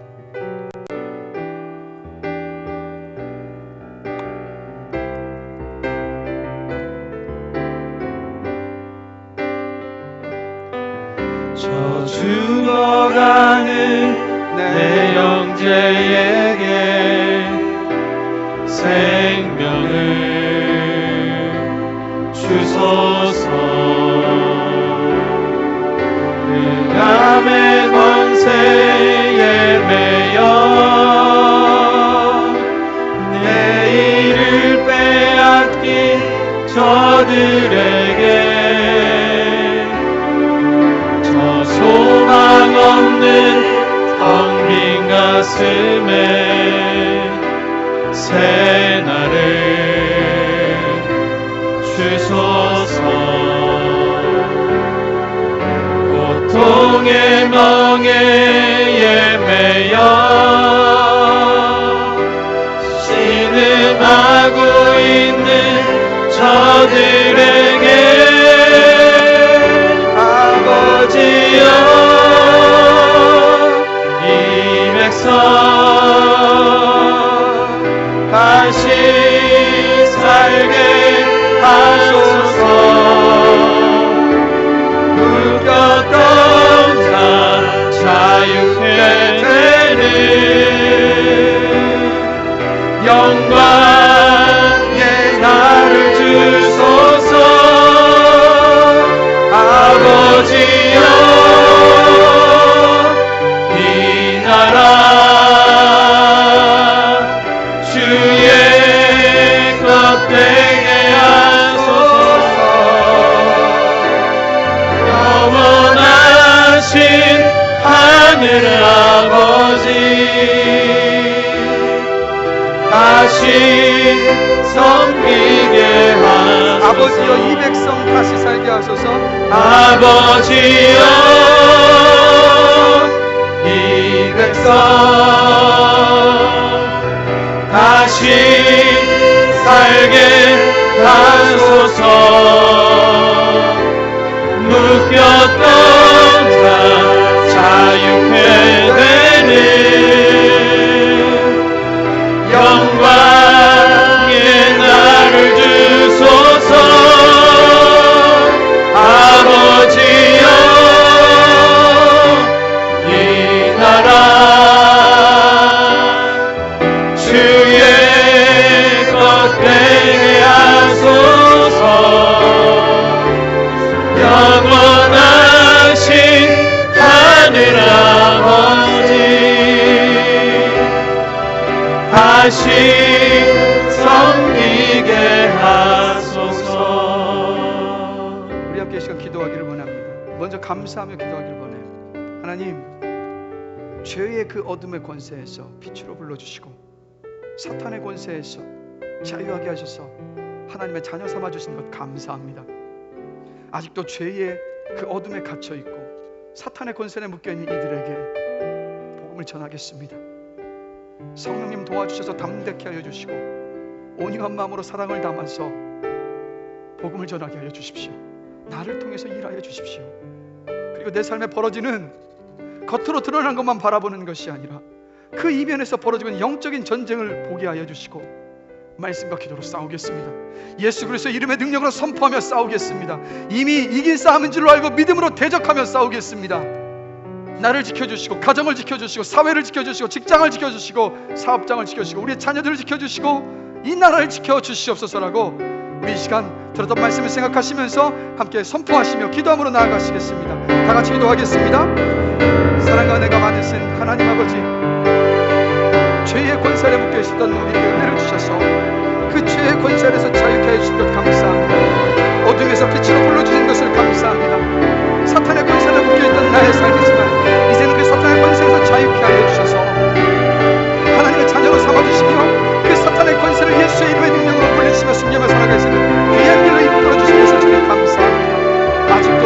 저 죽어가는 내 형제에게 주소서. 흑암의 권세에 매여 내일을 빼앗긴 저들에게 저 소망 없는 텅 빈 가슴에 새 날을 주소서. 고통의 멍에에 매여 신음하고 있는 저들에게 아버지여 이 백성 다시 살게 하소서. 묶였던 자 자유케 되는 영광의 날을 주소서. 아버지여 이 나라 주의 것 되게 하소서. 영원하신 하늘 아버지 다시 섬기게 하소서. 아버지여 이 백성 다시 살게 하소서. 아버지여 이 백성 다시 살게 하소서. 묶였던 자 자유케 되는 영광의 날을 주소서. 아버지여 이 나라 주의 것 되게 하소서. 영원하신 하늘 아버지 다시 섬기게 하소서. 우리 함께 이 시간 기도하기를 원합니다. 먼저 감사하며 기도하기를 원해요. 하나님, 죄의 그 어둠의 권세에서 빛으로 불러주시고 사탄의 권세에서 자유하게 하셔서 하나님의 자녀 삼아주신 것 감사합니다. 아직도 죄의 그 어둠에 갇혀있고 사탄의 권세에 묶여있는 이들에게 복음을 전하겠습니다. 성령님 도와주셔서 담대케 하여 주시고 온유한 마음으로 사랑을 담아서 복음을 전하게 하여 주십시오. 나를 통해서 일하여 주십시오. 그리고 내 삶에 벌어지는 겉으로 드러난 것만 바라보는 것이 아니라 그 이면에서 벌어지고 있는 영적인 전쟁을 보게 하여 주시고 말씀과 기도로 싸우겠습니다. 예수 그리스도의 이름의 능력으로 선포하며 싸우겠습니다. 이미 이긴 싸움인 줄로 알고 믿음으로 대적하며 싸우겠습니다. 나를 지켜주시고 가정을 지켜주시고 사회를 지켜주시고 직장을 지켜주시고 사업장을 지켜주시고 우리의 자녀들을 지켜주시고 이 나라를 지켜주시옵소서라고 우리 이 시간 들었던 말씀을 생각하시면서 함께 선포하시며 기도함으로 나아가시겠습니다. 다 같이 기도하겠습니다. 사랑과 은혜가 많으신 하나님 아버지, 죄의 권세에 묶여 있었던 우리에게 은혜를 주셔서 그 죄의 권세에서 자유케 해주신 것 감사합니다. 어둠에서 빛으로 불러주신 것을 감사합니다. 사탄의 권세에 묶여있던 나의 삶이지만 이제는 그 사탄의 권세에서 자유케 하여 주셔서 하나님의 자녀로 삼아주시며 그 사탄의 권세를 예수의 이름의 능력으로 물리치며 숨기며 살아갈 수 있는 귀한 길을 이끌어주신 것을 주님 감사합니다. 아직도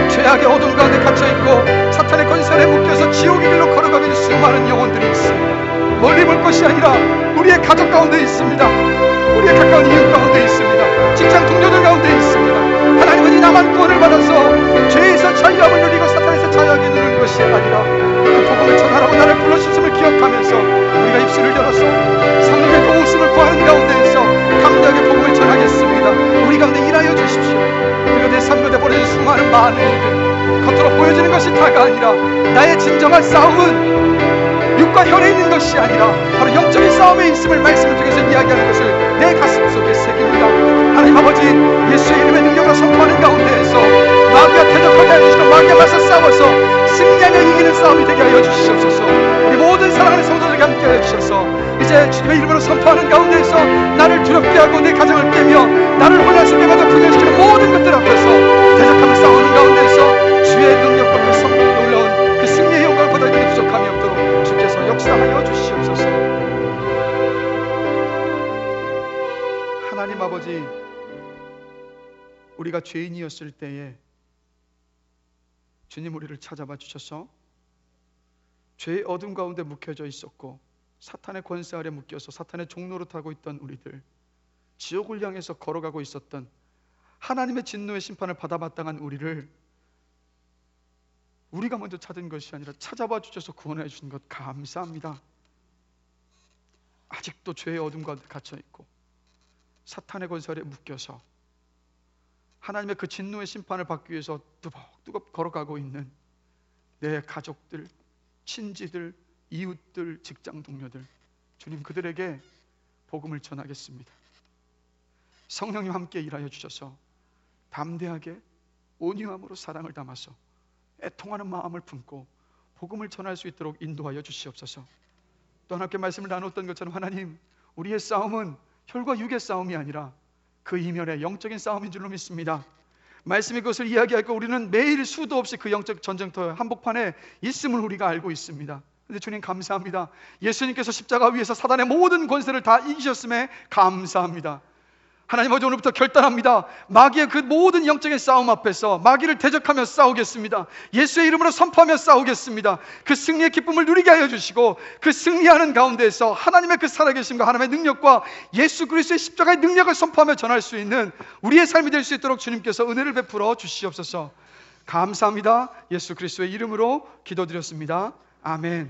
죄악의 어둠 가운데 갇혀있고 사탄의 권세에 묶여서 지옥의 길로 걸어가고 있는 수많은 영혼들이 있습니다. 멀리 볼 것이 아니라 우리의 가족 가운데 있습니다. 우리의 가까운 이웃 가운데 있습니다. 직장 동료들 가운데 있습니다. 하나님은 이 남은 구원을 받아서 죄에서 자유함을 누리고 사탄에서 자유하게 누리는 것이 아니라 그 복음을 전하라고 나를 불러주심을 기억하면서 우리가 입술을 열어서 성령의 도우심을 구하는 가운데에서 감당하게 복음을 전하겠습니다. 우리 가운데 일하여 주십시오. 그리고 내 삶 가운데 벌어진 수많은 일들 겉으로 보여지는 것이 다가 아니라 나의 진정한 싸움은 혈과 혈에 있는 것이 아니라 바로 영적인 싸움에 있음을 말씀을 통해서 이야기하는 것을 내 가슴 속에 새깁니다. 하나님 아버지, 예수의 이름의 능력으로 선포하는 가운데에서 마귀와 대적하게 해주시고 마귀와 맞서 싸워서 승리하며 이기는 싸움이 되게 하여 주시옵소서. 우리 모든 사랑하는 성도들에게 함께 하여 주셔서 이제 주님의 이름으로 선포하는 가운데에서 나를 두렵게 하고 내 가정을 깨며 나를 혼란 속에 가져 분열시키는 모든 것들 앞에서 대적하며 싸우는 가운데에서 주의 능력과 그 성공 놀라운 그 승리의 영광을 받아들이는 부족함이 없도록 주께서 역사하여 주시옵소서. 하나님 아버지, 우리가 죄인이었을 때에 주님 우리를 찾아봐 주셔서 죄의 어둠 가운데 묵혀져 있었고 사탄의 권세 아래 묶여서 사탄의 종노릇 하고 있던 우리들, 지옥을 향해서 걸어가고 있었던 하나님의 진노의 심판을 받아마땅한 우리를 우리가 먼저 찾은 것이 아니라 찾아봐 주셔서 구원해 주신 것 감사합니다. 아직도 죄의 어둠 가운데 갇혀있고 사탄의 권세 아래 묶여서 하나님의 그 진노의 심판을 받기 위해서 뚜벅뚜벅 걸어가고 있는 내 가족들, 친지들, 이웃들, 직장 동료들, 주님 그들에게 복음을 전하겠습니다. 성령님 함께 일하여 주셔서 담대하게 온유함으로 사랑을 담아서 애통하는 마음을 품고 복음을 전할 수 있도록 인도하여 주시옵소서. 또 함께 말씀을 나눴던 것처럼 하나님, 우리의 싸움은 혈과 육의 싸움이 아니라 그 이면의 영적인 싸움인 줄로 믿습니다. 말씀이 그것을 이야기하고 우리는 매일 수도 없이 그 영적 전쟁터 한복판에 있음을 우리가 알고 있습니다. 그런데 주님 감사합니다. 예수님께서 십자가 위에서 사단의 모든 권세를 다 이기셨음에 감사합니다. 하나님 아버지, 오늘부터 결단합니다. 마귀의 그 모든 영적인 싸움 앞에서 마귀를 대적하며 싸우겠습니다. 예수의 이름으로 선포하며 싸우겠습니다. 그 승리의 기쁨을 누리게 하여 주시고 그 승리하는 가운데에서 하나님의 그 살아계심과 하나님의 능력과 예수 그리스도의 십자가의 능력을 선포하며 전할 수 있는 우리의 삶이 될 수 있도록 주님께서 은혜를 베풀어 주시옵소서. 감사합니다. 예수 그리스도의 이름으로 기도드렸습니다. 아멘.